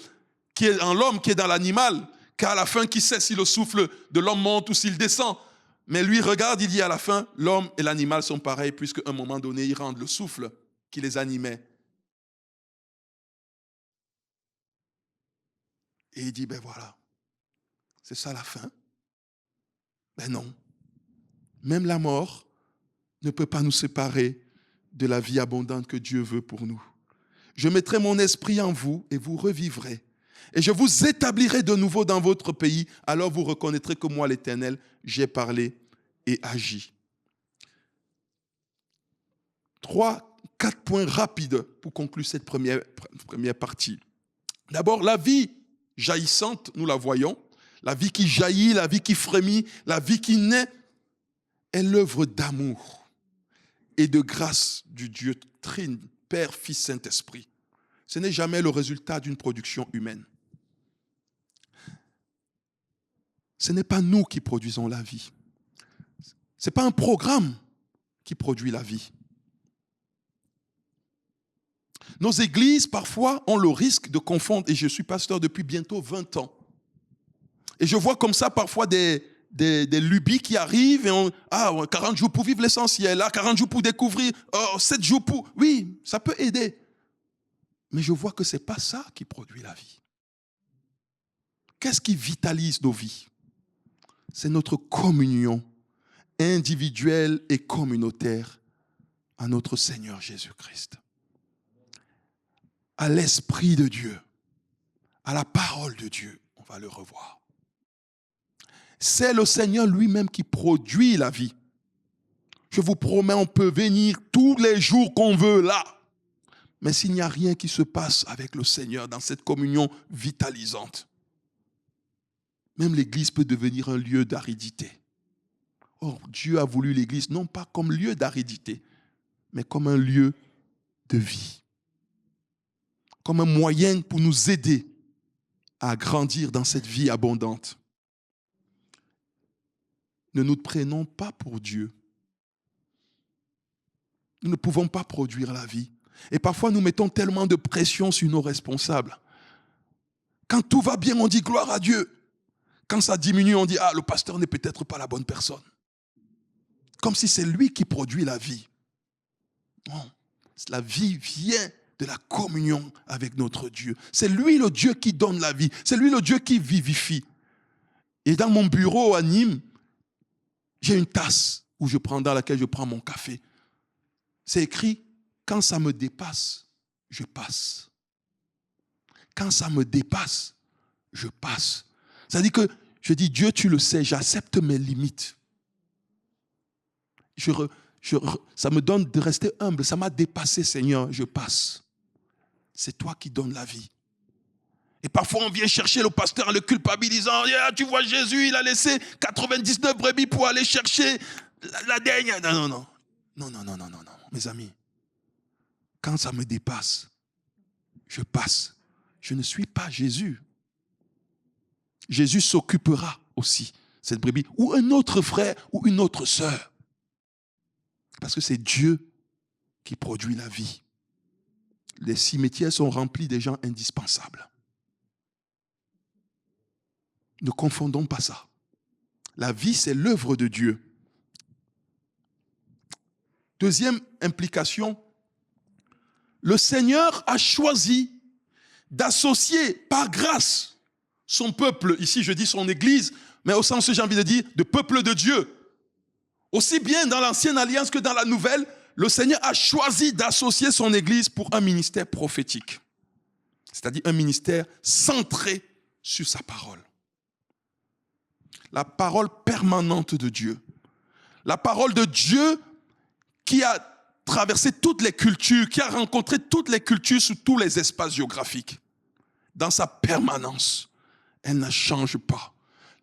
qui est en l'homme, qui est dans l'animal, qu'à la fin, qui sait si le souffle de l'homme monte ou s'il descend. Mais lui, regarde, il dit à la fin, l'homme et l'animal sont pareils, puisqu'à un moment donné, ils rendent le souffle qui les animait. Et il dit, ben voilà, c'est ça la fin. Ben non. Même la mort ne peut pas nous séparer de la vie abondante que Dieu veut pour nous. Je mettrai mon esprit en vous et vous revivrez. Et je vous établirai de nouveau dans votre pays. Alors vous reconnaîtrez que moi, l'Éternel, j'ai parlé et agi. 4 points rapides pour conclure cette première partie. D'abord, la vie jaillissante, nous la voyons. La vie qui jaillit, la vie qui frémit, la vie qui naît est l'œuvre d'amour et de grâce du Dieu Trine, Père, Fils, Saint-Esprit. Ce n'est jamais le résultat d'une production humaine. Ce n'est pas nous qui produisons la vie. Ce n'est pas un programme qui produit la vie. Nos églises, parfois, ont le risque de confondre, et je suis pasteur depuis bientôt 20 ans. Et je vois comme ça parfois des lubies qui arrivent, et 40 jours pour vivre l'essentiel, 40 jours pour découvrir, 7 jours pour... Oui, ça peut aider. Mais je vois que ce n'est pas ça qui produit la vie. Qu'est-ce qui vitalise nos vies? C'est notre communion individuelle et communautaire à notre Seigneur Jésus-Christ, à l'Esprit de Dieu, à la parole de Dieu. On va le revoir. C'est le Seigneur lui-même qui produit la vie. Je vous promets, on peut venir tous les jours qu'on veut là. Mais s'il n'y a rien qui se passe avec le Seigneur dans cette communion vitalisante, même l'église peut devenir un lieu d'aridité. Or, Dieu a voulu l'église non pas comme lieu d'aridité, mais comme un lieu de vie. Comme un moyen pour nous aider à grandir dans cette vie abondante. Ne nous prenons pas pour Dieu. Nous ne pouvons pas produire la vie. Et parfois, nous mettons tellement de pression sur nos responsables. Quand tout va bien, on dit gloire à Dieu. Quand ça diminue, on dit, le pasteur n'est peut-être pas la bonne personne. Comme si c'est lui qui produit la vie. Non, la vie vient de la communion avec notre Dieu. C'est lui le Dieu qui donne la vie. C'est lui le Dieu qui vivifie. Et dans mon bureau à Nîmes, j'ai une tasse dans laquelle je prends mon café. C'est écrit, quand ça me dépasse, je passe. Quand ça me dépasse, je passe. C'est-à-dire que je dis, Dieu, tu le sais, j'accepte mes limites. Ça me donne de rester humble. Ça m'a dépassé, Seigneur, je passe. C'est toi qui donnes la vie. Et parfois, on vient chercher le pasteur en le culpabilisant. Tu vois, Jésus, il a laissé 99 brebis pour aller chercher la dernière. Non. Non, mes amis. Quand ça me dépasse, je passe. Je ne suis pas Jésus. Jésus s'occupera aussi, cette brebis, ou un autre frère, ou une autre sœur. Parce que c'est Dieu qui produit la vie. Les cimetières sont remplis des gens indispensables. Ne confondons pas ça. La vie, c'est l'œuvre de Dieu. Deuxième implication, le Seigneur a choisi d'associer par grâce son peuple, ici je dis son Église, mais au sens, j'ai envie de dire, de peuple de Dieu. Aussi bien dans l'ancienne alliance que dans la nouvelle, le Seigneur a choisi d'associer son Église pour un ministère prophétique. C'est-à-dire un ministère centré sur sa parole. La parole permanente de Dieu. La parole de Dieu qui a traversé toutes les cultures, qui a rencontré toutes les cultures sous tous les espaces géographiques. Dans sa permanence, elle ne change pas.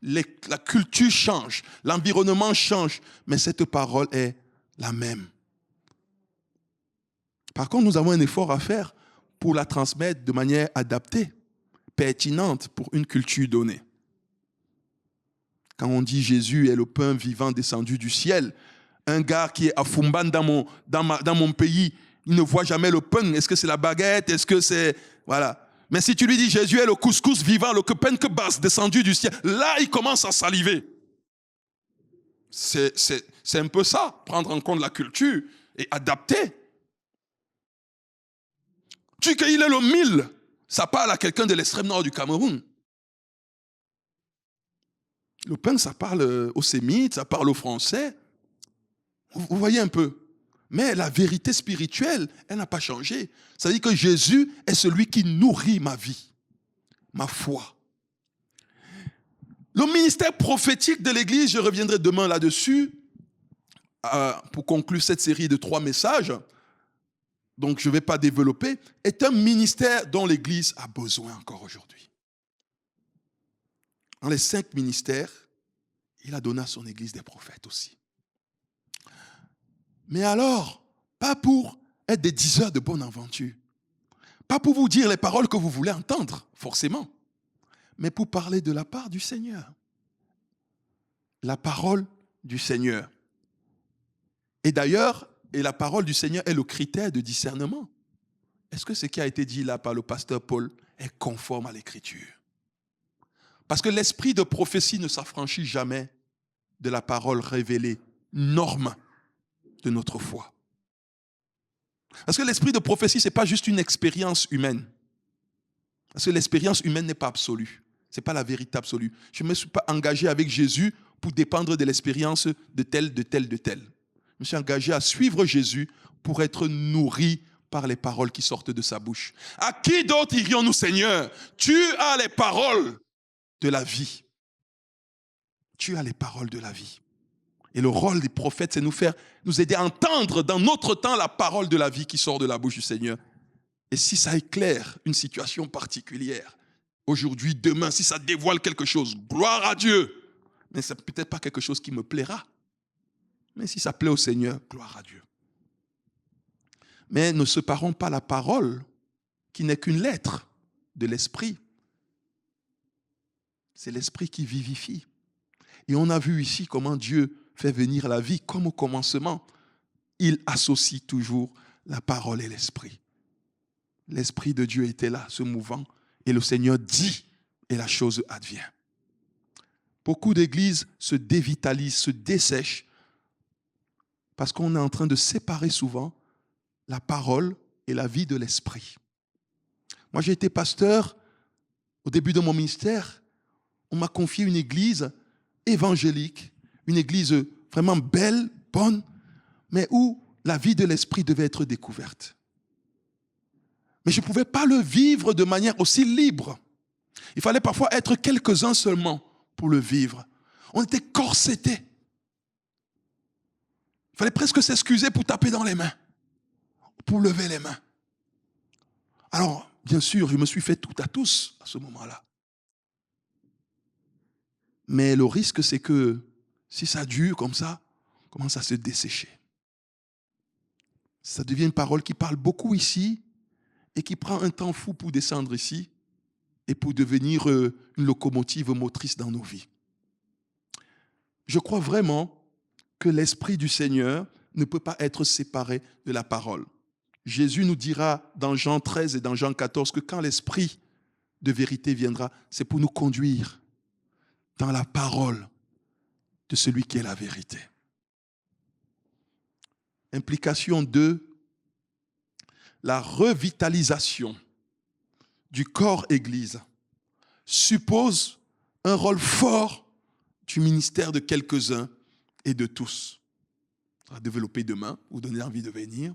La culture change, l'environnement change, mais cette parole est la même. Par contre, nous avons un effort à faire pour la transmettre de manière adaptée, pertinente pour une culture donnée. Quand on dit Jésus est le pain vivant descendu du ciel, un gars qui est à Fumban dans mon pays, il ne voit jamais le pain. Est-ce que c'est la baguette? Est-ce que c'est... Voilà. Mais si tu lui dis Jésus est le couscous vivant, le pain que basse descendu du ciel, là, il commence à saliver. C'est un peu ça, prendre en compte la culture et adapter. Tu qu'il est le mille, ça parle à quelqu'un de l'extrême nord du Cameroun. Le pain, ça parle aux sémites, ça parle aux français. Vous voyez un peu. Mais la vérité spirituelle, elle n'a pas changé. Ça veut dire que Jésus est celui qui nourrit ma vie, ma foi. Le ministère prophétique de l'Église, je reviendrai demain là-dessus, pour conclure cette série de 3 messages, donc je ne vais pas développer, est un ministère dont l'Église a besoin encore aujourd'hui. Dans les 5 ministères, il a donné à son Église des prophètes aussi. Mais alors, pas pour être des diseurs de bonne aventure, pas pour vous dire les paroles que vous voulez entendre, forcément, mais pour parler de la part du Seigneur. La parole du Seigneur. Et d'ailleurs, la parole du Seigneur est le critère de discernement. Est-ce que ce qui a été dit là par le pasteur Paul est conforme à l'Écriture? Parce que l'esprit de prophétie ne s'affranchit jamais de la parole révélée, norme de notre foi. Parce que l'esprit de prophétie, ce n'est pas juste une expérience humaine. Parce que l'expérience humaine n'est pas absolue. Ce n'est pas la vérité absolue. Je ne me suis pas engagé avec Jésus pour dépendre de l'expérience de tel. Je me suis engagé à suivre Jésus pour être nourri par les paroles qui sortent de sa bouche. À qui d'autre irions-nous, Seigneur? Tu as les paroles de la vie. Tu as les paroles de la vie. Et le rôle des prophètes, c'est nous aider à entendre dans notre temps la parole de la vie qui sort de la bouche du Seigneur. Et si ça éclaire une situation particulière, aujourd'hui, demain, si ça dévoile quelque chose, gloire à Dieu. Mais ce n'est peut-être pas quelque chose qui me plaira. Mais si ça plaît au Seigneur, gloire à Dieu. Mais ne séparons pas la parole, qui n'est qu'une lettre de l'Esprit. C'est l'Esprit qui vivifie. Et on a vu ici comment Dieu fait venir la vie comme au commencement. Il associe toujours la parole et l'Esprit. L'Esprit de Dieu était là, se mouvant, et le Seigneur dit, et la chose advient. Beaucoup d'églises se dévitalisent, se dessèchent, parce qu'on est en train de séparer souvent la parole et la vie de l'Esprit. Moi, j'ai été pasteur au début de mon ministère. On m'a confié une église évangélique, une église vraiment belle, bonne, mais où la vie de l'Esprit devait être découverte. Mais je ne pouvais pas le vivre de manière aussi libre. Il fallait parfois être quelques-uns seulement pour le vivre. On était corsetés. Il fallait presque s'excuser pour taper dans les mains, pour lever les mains. Alors, bien sûr, je me suis fait tout à tous à ce moment-là. Mais le risque, c'est que si ça dure comme ça, on commence à se dessécher. Ça devient une parole qui parle beaucoup ici et qui prend un temps fou pour descendre ici et pour devenir une locomotive motrice dans nos vies. Je crois vraiment que l'Esprit du Seigneur ne peut pas être séparé de la parole. Jésus nous dira dans Jean 13 et dans Jean 14 que quand l'Esprit de vérité viendra, c'est pour nous conduire dans la parole de celui qui est la vérité. Implication 2, la revitalisation du corps Église suppose un rôle fort du ministère de quelques-uns et de tous. On va développer demain, vous donner envie de venir.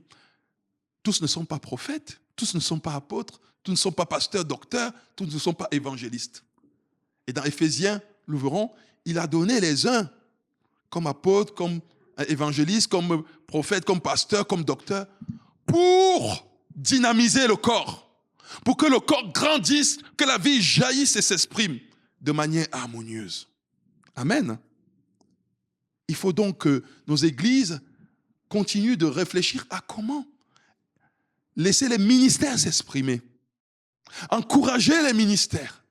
Tous ne sont pas prophètes, tous ne sont pas apôtres, tous ne sont pas pasteurs, docteurs, tous ne sont pas évangélistes. Et dans Éphésiens, nous verrons, il a donné les uns comme apôtres, comme évangélistes, comme prophètes, comme pasteurs, comme docteurs, pour dynamiser le corps, pour que le corps grandisse, que la vie jaillisse et s'exprime de manière harmonieuse. Amen. Il faut donc que nos églises continuent de réfléchir à comment laisser les ministères s'exprimer, encourager les ministères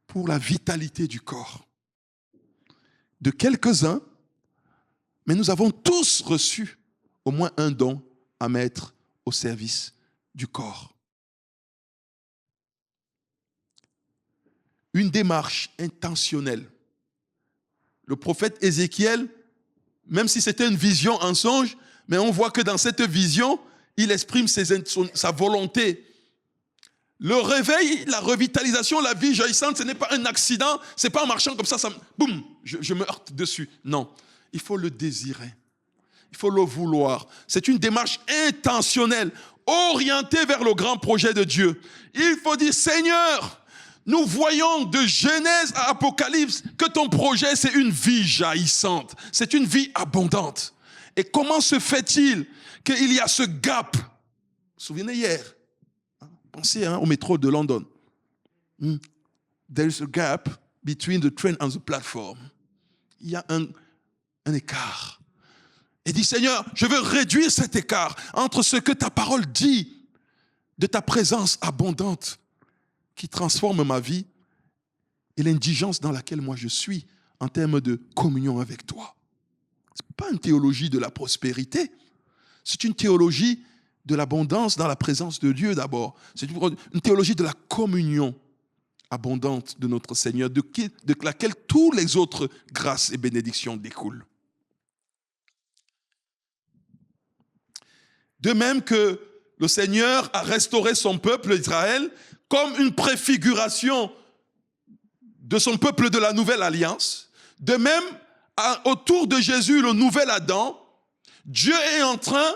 pour la vitalité du corps. De quelques-uns, mais nous avons tous reçu au moins un don à mettre au service du corps. Une démarche intentionnelle. Le prophète Ézéchiel, même si c'était une vision, un songe, mais on voit que dans cette vision, il exprime sa volonté. Le réveil, la revitalisation, la vie jaillissante, ce n'est pas un accident, ce n'est pas en marchant comme ça, boum, je me heurte dessus. Non, il faut le désirer, il faut le vouloir. C'est une démarche intentionnelle, orientée vers le grand projet de Dieu. Il faut dire, Seigneur, nous voyons de Genèse à Apocalypse que ton projet, c'est une vie jaillissante, c'est une vie abondante. Et comment se fait-il qu'il y a ce gap? Vous vous souvenez hier? Pensez au métro de London. There is a gap between the train and the platform. Il y a un écart. Et dit, Seigneur, je veux réduire cet écart entre ce que ta parole dit de ta présence abondante qui transforme ma vie et l'indigence dans laquelle moi je suis en termes de communion avec toi. Ce n'est pas une théologie de la prospérité, c'est une théologie de l'abondance dans la présence de Dieu d'abord. C'est une théologie de la communion abondante de notre Seigneur, de laquelle tous les autres grâces et bénédictions découlent. De même que le Seigneur a restauré son peuple Israël comme une préfiguration de son peuple de la nouvelle alliance, de même, autour de Jésus, le nouvel Adam, Dieu est en train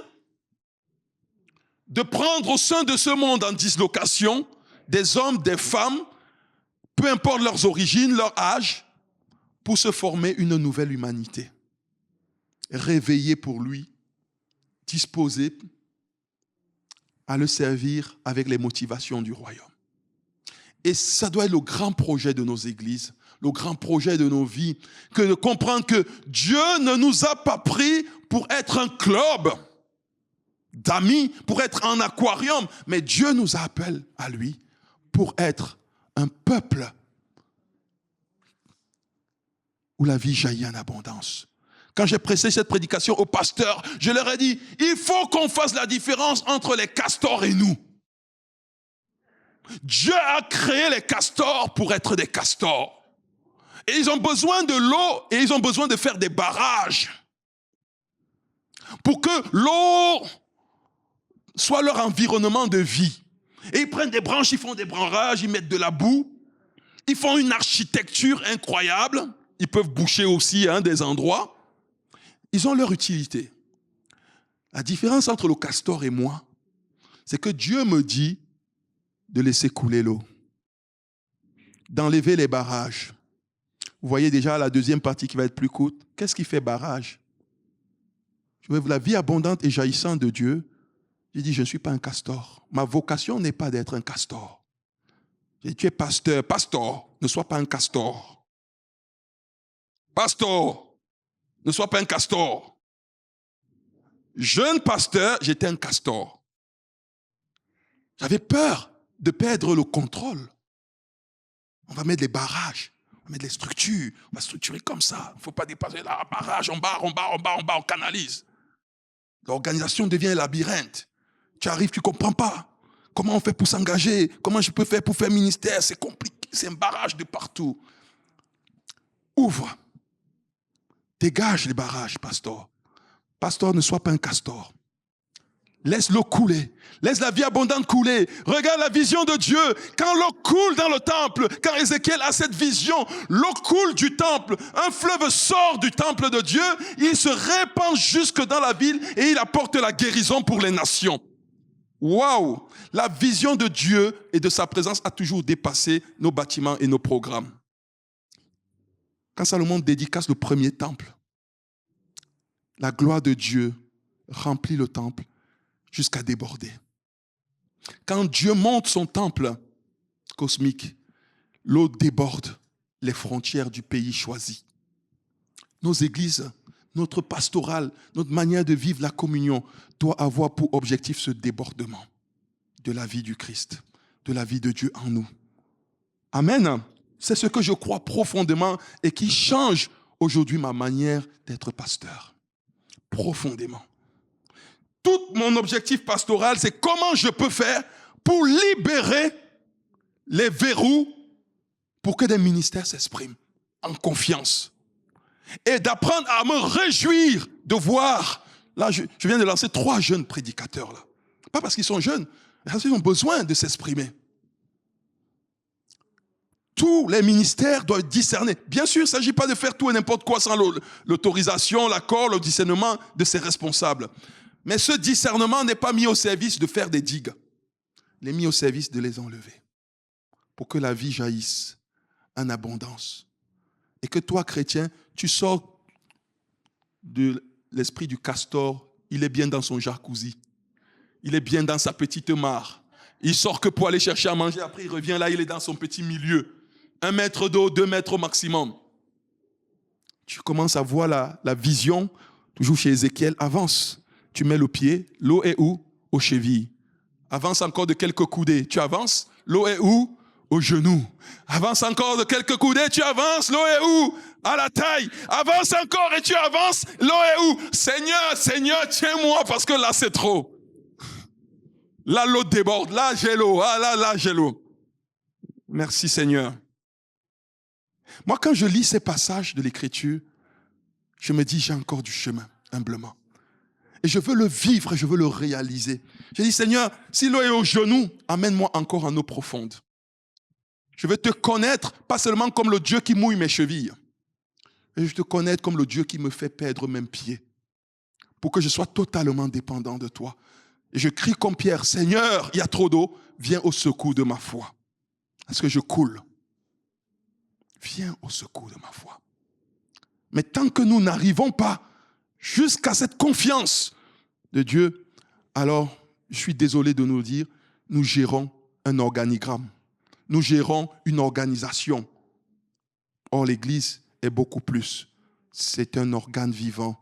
de prendre au sein de ce monde en dislocation des hommes, des femmes, peu importe leurs origines, leur âge, pour se former une nouvelle humanité. Réveillée pour lui, disposée à le servir avec les motivations du royaume. Et ça doit être le grand projet de nos églises, le grand projet de nos vies, que de comprendre que Dieu ne nous a pas pris pour être un club d'amis, pour être un aquarium, mais Dieu nous appelle à lui pour être un peuple où la vie jaillit en abondance. Quand j'ai prêché cette prédication aux pasteurs, je leur ai dit, il faut qu'on fasse la différence entre les castors et nous. Dieu a créé les castors pour être des castors. Et ils ont besoin de l'eau et ils ont besoin de faire des barrages pour que l'eau soit leur environnement de vie. Et ils prennent des branches, ils font des branchages, ils mettent de la boue, ils font une architecture incroyable, ils peuvent boucher aussi des endroits. Ils ont leur utilité. La différence entre le castor et moi, c'est que Dieu me dit de laisser couler l'eau, d'enlever les barrages. Vous voyez déjà la deuxième partie qui va être plus courte. Qu'est-ce qui fait barrage? Je veux la vie abondante et jaillissante de Dieu. J'ai dit, je ne suis pas un castor. Ma vocation n'est pas d'être un castor. J'ai dit, tu es pasteur. Pasteur, ne sois pas un castor. Pasteur, ne sois pas un castor. Jeune pasteur, j'étais un castor. J'avais peur de perdre le contrôle. On va mettre des barrages, on va mettre des structures, on va structurer comme ça. Il ne faut pas dépasser là, barrage, on barre, on canalise. L'organisation devient un labyrinthe. Tu arrives, tu ne comprends pas. Comment on fait pour s'engager? Comment je peux faire pour faire ministère? C'est compliqué, c'est un barrage de partout. Ouvre. Dégage les barrages, pasteur. Pasteur, ne sois pas un castor. Laisse l'eau couler. Laisse la vie abondante couler. Regarde la vision de Dieu. Quand l'eau coule dans le temple, quand Ézéchiel a cette vision, l'eau coule du temple. Un fleuve sort du temple de Dieu. Il se répand jusque dans la ville et il apporte la guérison pour les nations. Waouh! La vision de Dieu et de sa présence a toujours dépassé nos bâtiments et nos programmes. Quand Salomon dédicace le premier temple, la gloire de Dieu remplit le temple jusqu'à déborder. Quand Dieu monte son temple cosmique, l'eau déborde les frontières du pays choisi. Nos églises, notre pastoral, notre manière de vivre la communion doit avoir pour objectif ce débordement de la vie du Christ, de la vie de Dieu en nous. Amen. C'est ce que je crois profondément et qui change aujourd'hui ma manière d'être pasteur. Profondément. Tout mon objectif pastoral, c'est comment je peux faire pour libérer les verrous pour que des ministères s'expriment en confiance. Et d'apprendre à me réjouir de voir. Là, je viens de lancer 3 jeunes prédicateurs. Là. Pas parce qu'ils sont jeunes, mais parce qu'ils ont besoin de s'exprimer. Tous les ministères doivent discerner. Bien sûr, il ne s'agit pas de faire tout et n'importe quoi sans l'autorisation, l'accord, le discernement de ses responsables. Mais ce discernement n'est pas mis au service de faire des digues. Il est mis au service de les enlever. Pour que la vie jaillisse en abondance. Et que toi, chrétien, tu sors de l'esprit du castor. Il est bien dans son jacuzzi. Il est bien dans sa petite mare. Il sort que pour aller chercher à manger. Après, il revient là, il est dans son petit milieu. 1 mètre d'eau, 2 mètres au maximum. Tu commences à voir la vision, toujours chez Ézéchiel, avance. Tu mets le pied, l'eau est où? Aux chevilles. Avance encore de quelques coudées, tu avances, l'eau est où? Aux genoux. Avance encore de quelques coudées, tu avances, l'eau est où? À la taille. Avance encore et tu avances, l'eau est où? Seigneur, Seigneur, tiens-moi parce que là c'est trop. Là l'eau déborde, là j'ai l'eau, là j'ai l'eau. Merci Seigneur. Moi quand je lis ces passages de l'Écriture, je me dis j'ai encore du chemin, humblement. Et je veux le vivre et je veux le réaliser. Je dis, Seigneur, si l'eau est aux genoux, amène-moi encore en eau profonde. Je veux te connaître, pas seulement comme le Dieu qui mouille mes chevilles, mais je veux te connaître comme le Dieu qui me fait perdre mes pieds, pour que je sois totalement dépendant de toi. Et je crie comme Pierre, Seigneur, il y a trop d'eau, viens au secours de ma foi. Parce que je coule. Viens au secours de ma foi. Mais tant que nous n'arrivons pas jusqu'à cette confiance de Dieu, alors, je suis désolé de nous dire, nous gérons un organigramme. Nous gérons une organisation. Or, l'Église est beaucoup plus. C'est un organe vivant.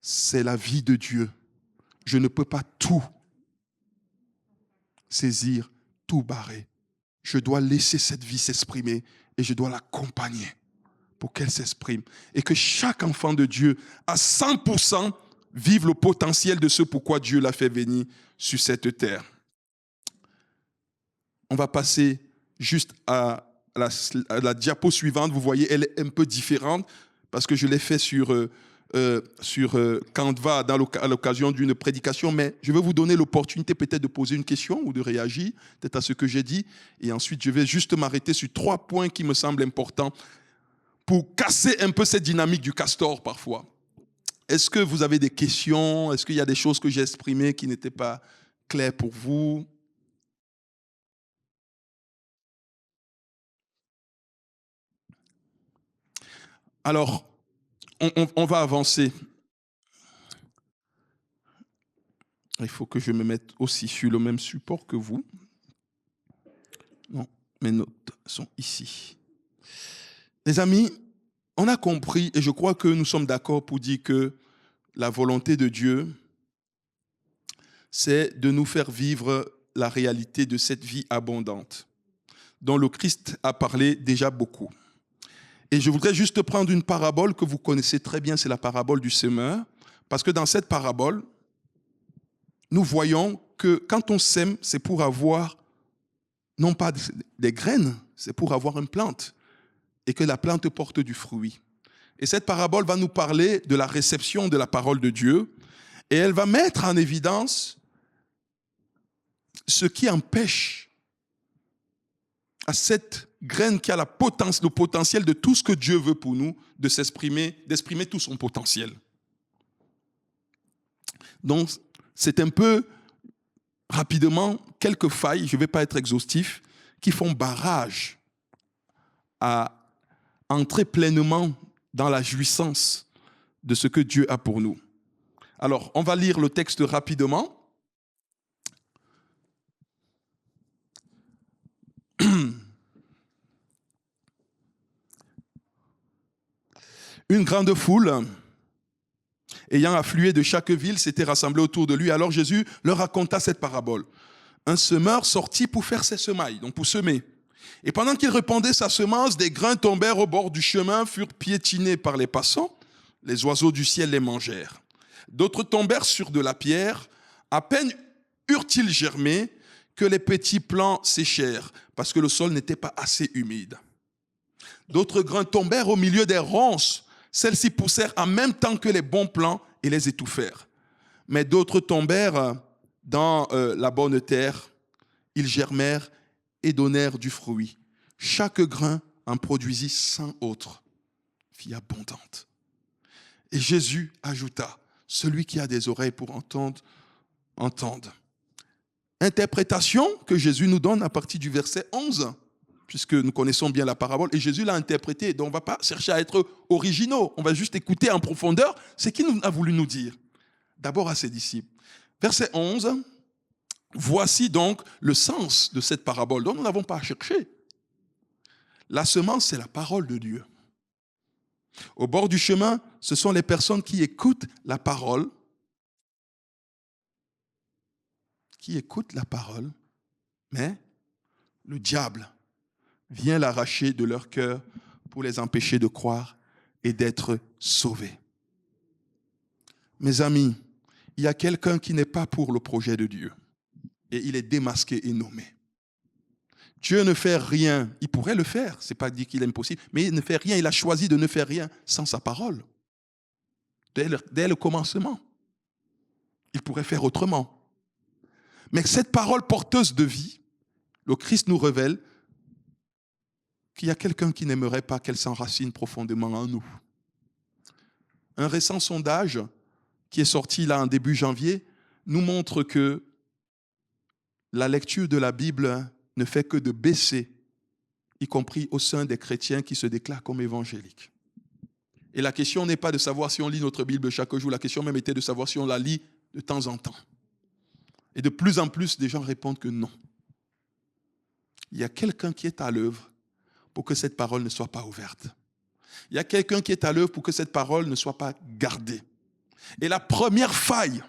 C'est la vie de Dieu. Je ne peux pas tout saisir, tout barrer. Je dois laisser cette vie s'exprimer et je dois l'accompagner pour qu'elle s'exprime. Et que chaque enfant de Dieu, à 100%, vive le potentiel de ce pourquoi Dieu l'a fait venir sur cette terre. On va passer juste à la diapo suivante. Vous voyez, elle est un peu différente parce que je l'ai fait sur Canva à l'occasion d'une prédication, mais je vais vous donner l'opportunité peut-être de poser une question ou de réagir peut-être à ce que j'ai dit. Et ensuite, je vais juste m'arrêter sur 3 points qui me semblent importants pour casser un peu cette dynamique du castor parfois. Est-ce que vous avez des questions? Est-ce qu'il y a des choses que j'ai exprimées qui n'étaient pas claires pour vous? Alors, on va avancer. Il faut que je me mette aussi sur le même support que vous. Non, mes notes sont ici. Les amis, on a compris et je crois que nous sommes d'accord pour dire que la volonté de Dieu, c'est de nous faire vivre la réalité de cette vie abondante dont le Christ a parlé déjà beaucoup. Et je voudrais juste prendre une parabole que vous connaissez très bien, c'est la parabole du semeur, parce que dans cette parabole, nous voyons que quand on sème, c'est pour avoir, non pas des graines, c'est pour avoir une plante, et que la plante porte du fruit. Et cette parabole va nous parler de la réception de la parole de Dieu, et elle va mettre en évidence ce qui empêche à cette graine qui a le potentiel de tout ce que Dieu veut pour nous, de s'exprimer, d'exprimer tout son potentiel. Donc, c'est un peu, rapidement, quelques failles, je ne vais pas être exhaustif, qui font barrage à entrer pleinement dans la jouissance de ce que Dieu a pour nous. Alors, on va lire le texte rapidement. Une grande foule, ayant afflué de chaque ville, s'était rassemblée autour de lui. Alors Jésus leur raconta cette parabole. Un semeur sortit pour faire ses semailles, donc pour semer. Et pendant qu'il répandait sa semence, des grains tombèrent au bord du chemin, furent piétinés par les passants. Les oiseaux du ciel les mangèrent. D'autres tombèrent sur de la pierre. À peine eurent-ils germé que les petits plants séchèrent, parce que le sol n'était pas assez humide. D'autres grains tombèrent au milieu des ronces. Celles-ci poussèrent en même temps que les bons plants et les étouffèrent. Mais d'autres tombèrent dans la bonne terre. Ils germèrent et donnèrent du fruit. Chaque grain en produisit 100 autres, vie abondante. Et Jésus ajouta, celui qui a des oreilles pour entendre, entende. Interprétation que Jésus nous donne à partir du verset 11, puisque nous connaissons bien la parabole, et Jésus l'a interprétée. Donc on ne va pas chercher à être originaux, on va juste écouter en profondeur ce qu'il a voulu nous dire. D'abord à ses disciples. Verset 11, voici donc le sens de cette parabole dont nous n'avons pas à chercher. La semence, c'est la parole de Dieu. Au bord du chemin, ce sont les personnes qui écoutent la parole, mais le diable vient l'arracher de leur cœur pour les empêcher de croire et d'être sauvés. Mes amis, il y a quelqu'un qui n'est pas pour le projet de Dieu et il est démasqué et nommé. Dieu ne fait rien, il pourrait le faire, ce n'est pas dit qu'il est impossible, mais il ne fait rien, il a choisi de ne faire rien sans sa parole. Dès le commencement, il pourrait faire autrement. Mais cette parole porteuse de vie, le Christ nous révèle qu'il y a quelqu'un qui n'aimerait pas qu'elle s'enracine profondément en nous. Un récent sondage qui est sorti là en début janvier nous montre que la lecture de la Bible ne fait que de baisser, y compris au sein des chrétiens qui se déclarent comme évangéliques. Et la question n'est pas de savoir si on lit notre Bible chaque jour, la question même était de savoir si on la lit de temps en temps. Et de plus en plus, des gens répondent que non. Il y a quelqu'un qui est à l'œuvre pour que cette parole ne soit pas ouverte. Il y a quelqu'un qui est à l'œuvre pour que cette parole ne soit pas gardée. Et la première faille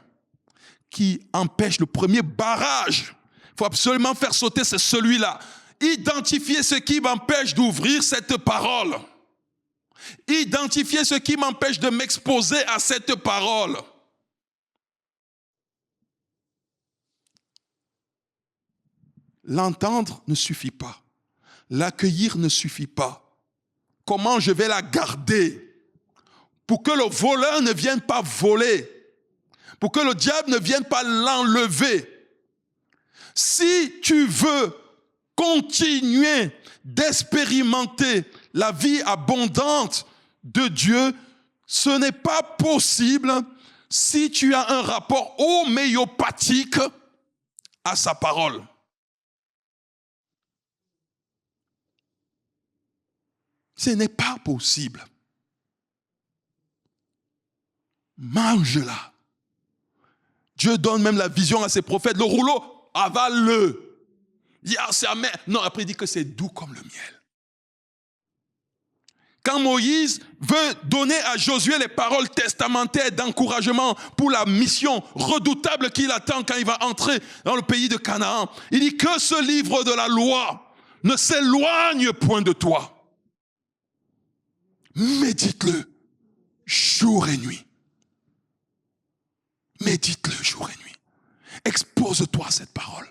qui empêche, le premier barrage, il faut absolument faire sauter, c'est celui-là. Identifier ce qui m'empêche d'ouvrir cette parole. Identifier ce qui m'empêche de m'exposer à cette parole. L'entendre ne suffit pas. L'accueillir ne suffit pas. Comment je vais la garder pour que le voleur ne vienne pas voler, pour que le diable ne vienne pas l'enlever. Si tu veux continuer d'expérimenter la vie abondante de Dieu, ce n'est pas possible si tu as un rapport homéopathique à sa parole. Ce n'est pas possible. Mange-la. Dieu donne même la vision à ses prophètes. Le rouleau, avale-le. Il dit, ah, c'est amer. Non, après il dit que c'est doux comme le miel. Quand Moïse veut donner à Josué les paroles testamentaires d'encouragement pour la mission redoutable qu'il attend quand il va entrer dans le pays de Canaan, il dit que ce livre de la loi ne s'éloigne point de toi. Médite-le jour et nuit. Médite-le jour et nuit. Expose-toi à cette parole.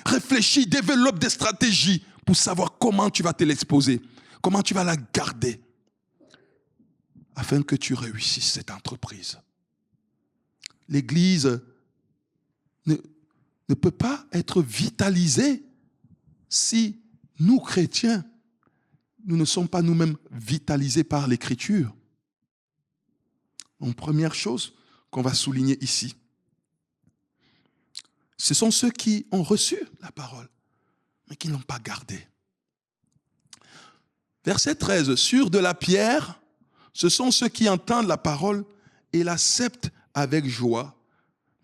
Réfléchis, développe des stratégies pour savoir comment tu vas te l'exposer, comment tu vas la garder, afin que tu réussisses cette entreprise. L'Église ne peut pas être vitalisé si nous, chrétiens, nous ne sommes pas nous-mêmes vitalisés par l'Écriture. Donc, première chose qu'on va souligner ici, ce sont ceux qui ont reçu la parole, mais qui ne l'ont pas gardée. Verset 13, sur de la pierre, ce sont ceux qui entendent la parole et l'acceptent avec joie.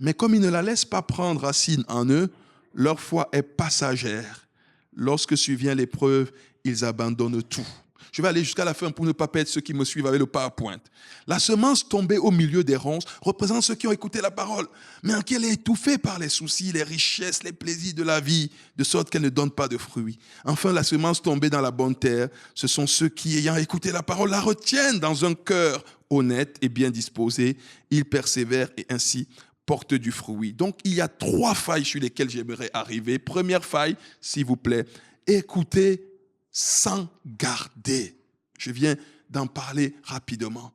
Mais comme ils ne la laissent pas prendre racine en eux, leur foi est passagère. Lorsque survient l'épreuve, ils abandonnent tout. Je vais aller jusqu'à la fin pour ne pas perdre ceux qui me suivent avec le PowerPoint. La semence tombée au milieu des ronces représente ceux qui ont écouté la parole, mais en qui elle est étouffée par les soucis, les richesses, les plaisirs de la vie, de sorte qu'elle ne donne pas de fruits. Enfin, la semence tombée dans la bonne terre, ce sont ceux qui, ayant écouté la parole, la retiennent dans un cœur honnête et bien disposé. Ils persévèrent et ainsi portent du fruit. Donc, il y a 3 failles sur lesquelles j'aimerais arriver. Première faille, s'il vous plaît, écoutez sans garder. Je viens d'en parler rapidement.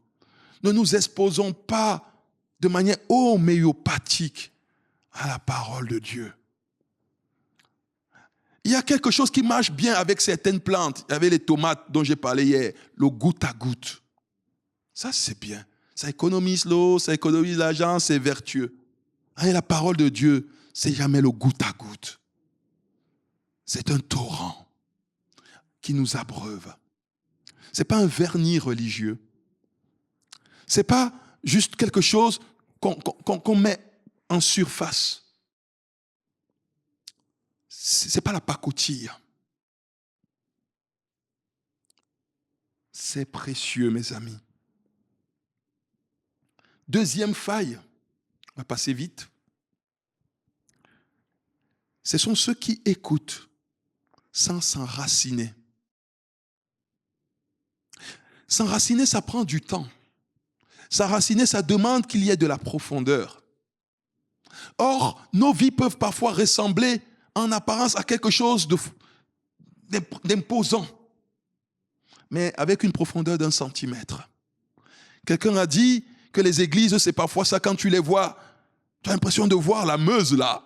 Ne nous exposons pas de manière homéopathique à la parole de Dieu. Il y a quelque chose qui marche bien avec certaines plantes. Il y avait les tomates dont j'ai parlé hier, le goutte à goutte. Ça, c'est bien. Ça économise l'eau, ça économise l'argent, c'est vertueux. Et la parole de Dieu, c'est jamais le goutte à goutte. C'est un torrent qui nous abreuve. Ce n'est pas un vernis religieux. Ce n'est pas juste quelque chose qu'on met en surface. Ce n'est pas la pacotille. C'est précieux, mes amis. Deuxième faille, on va passer vite. Ce sont ceux qui écoutent sans s'enraciner. S'enraciner, ça prend du temps. S'enraciner, ça demande qu'il y ait de la profondeur. Or, nos vies peuvent parfois ressembler en apparence à quelque chose d'imposant, mais avec une profondeur d'1 centimètre. Quelqu'un a dit que les églises, c'est parfois ça, quand tu les vois, tu as l'impression de voir la Meuse là.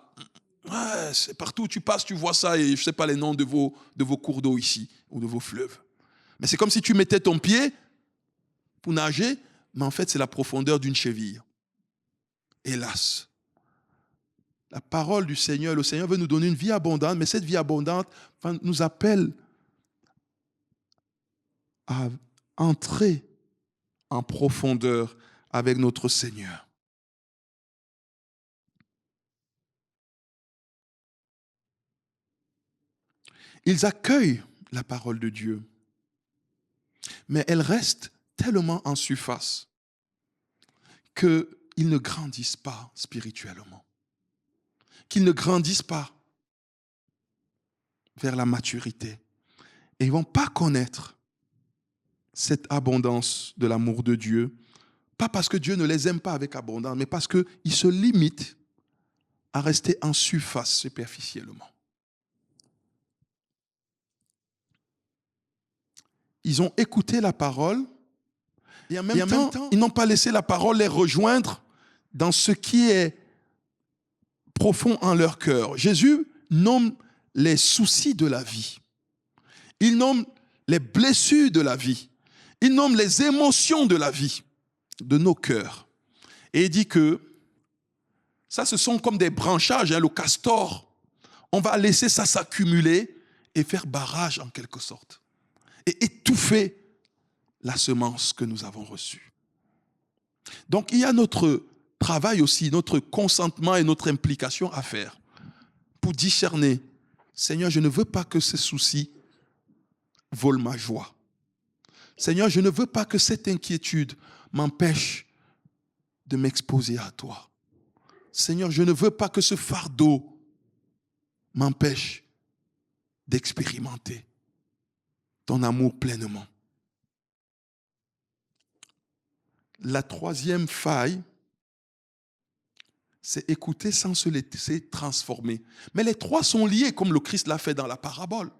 Ouais, c'est partout où tu passes, tu vois ça, et je ne sais pas les noms de vos cours d'eau ici, ou de vos fleuves. Mais c'est comme si tu mettais ton pied pour nager, mais en fait, c'est la profondeur d'une cheville. Hélas. La parole du Seigneur, le Seigneur veut nous donner une vie abondante, mais cette vie abondante nous appelle à entrer en profondeur avec notre Seigneur. Ils accueillent la parole de Dieu, mais elle reste tellement en surface qu'ils ne grandissent pas spirituellement, qu'ils ne grandissent pas vers la maturité. Et ils ne vont pas connaître cette abondance de l'amour de Dieu, pas parce que Dieu ne les aime pas avec abondance, mais parce qu'ils se limitent à rester en surface superficiellement. Ils ont écouté la parole et en même temps, ils n'ont pas laissé la parole les rejoindre dans ce qui est profond en leur cœur. Jésus nomme les soucis de la vie. Il nomme les blessures de la vie. Il nomme les émotions de la vie, de nos cœurs. Et il dit que ça, ce sont comme des branchages, le castor. On va laisser ça s'accumuler et faire barrage en quelque sorte. Et étouffer la semence que nous avons reçue. Donc, il y a notre travail aussi, notre consentement et notre implication à faire pour discerner, Seigneur, je ne veux pas que ces soucis volent ma joie. Seigneur, je ne veux pas que cette inquiétude m'empêche de m'exposer à toi. Seigneur, je ne veux pas que ce fardeau m'empêche d'expérimenter ton amour pleinement. La troisième faille, c'est écouter sans se laisser transformer. Mais les 3 sont liés comme le Christ l'a fait dans la parabole.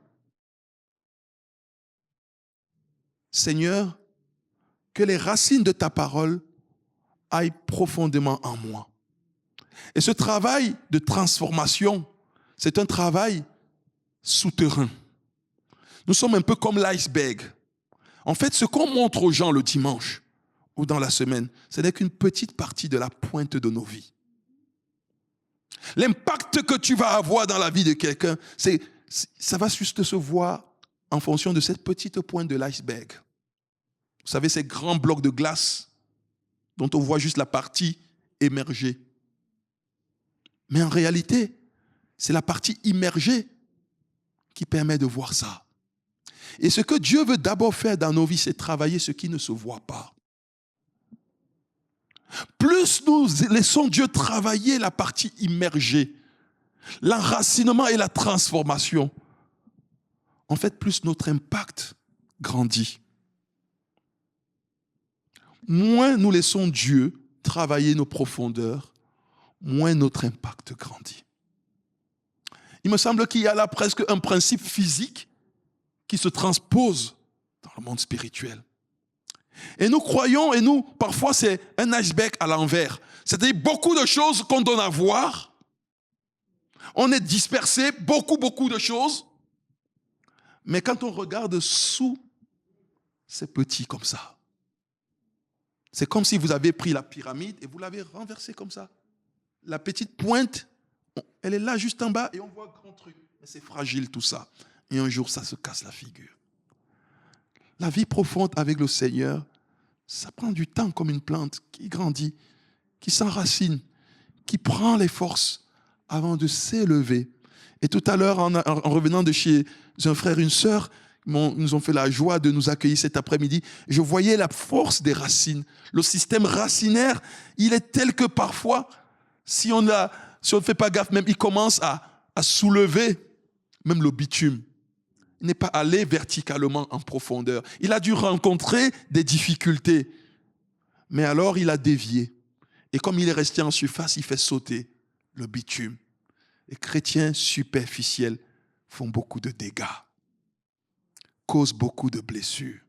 Seigneur, que les racines de ta parole aillent profondément en moi. Et ce travail de transformation, c'est un travail souterrain. Nous sommes un peu comme l'iceberg. En fait, ce qu'on montre aux gens le dimanche ou dans la semaine, ce n'est qu'une petite partie de la pointe de nos vies. L'impact que tu vas avoir dans la vie de quelqu'un, ça va juste se voir en fonction de cette petite pointe de l'iceberg. Vous savez, ces grands blocs de glace dont on voit juste la partie émergée. Mais en réalité, c'est la partie immergée qui permet de voir ça. Et ce que Dieu veut d'abord faire dans nos vies, c'est travailler ce qui ne se voit pas. Plus nous laissons Dieu travailler la partie immergée, l'enracinement et la transformation, en fait, plus notre impact grandit. Moins nous laissons Dieu travailler nos profondeurs, moins notre impact grandit. Il me semble qu'il y a là presque un principe physique qui se transpose dans le monde spirituel. Et nous croyons, et nous, parfois c'est un iceberg à l'envers. C'est-à-dire beaucoup de choses qu'on donne à voir. On est dispersé, beaucoup de choses. Mais quand on regarde sous, c'est petit comme ça. C'est comme si vous avez pris la pyramide et vous l'avez renversée comme ça. La petite pointe, elle est là juste en bas et on voit un grand truc. Mais c'est fragile tout ça. Et un jour, ça se casse la figure. La vie profonde avec le Seigneur, ça prend du temps comme une plante qui grandit, qui s'enracine, qui prend les forces avant de s'élever. Et tout à l'heure, en revenant de chez un frère et une sœur, nous ont fait la joie de nous accueillir cet après-midi. Je voyais la force des racines. Le système racinaire, il est tel que parfois, si on ne fait pas gaffe, même il commence à soulever même le bitume. Il n'est pas allé verticalement en profondeur. Il a dû rencontrer des difficultés. Mais alors, il a dévié. Et comme il est resté en surface, il fait sauter le bitume. Les chrétiens superficiels font beaucoup de dégâts, causent beaucoup de blessures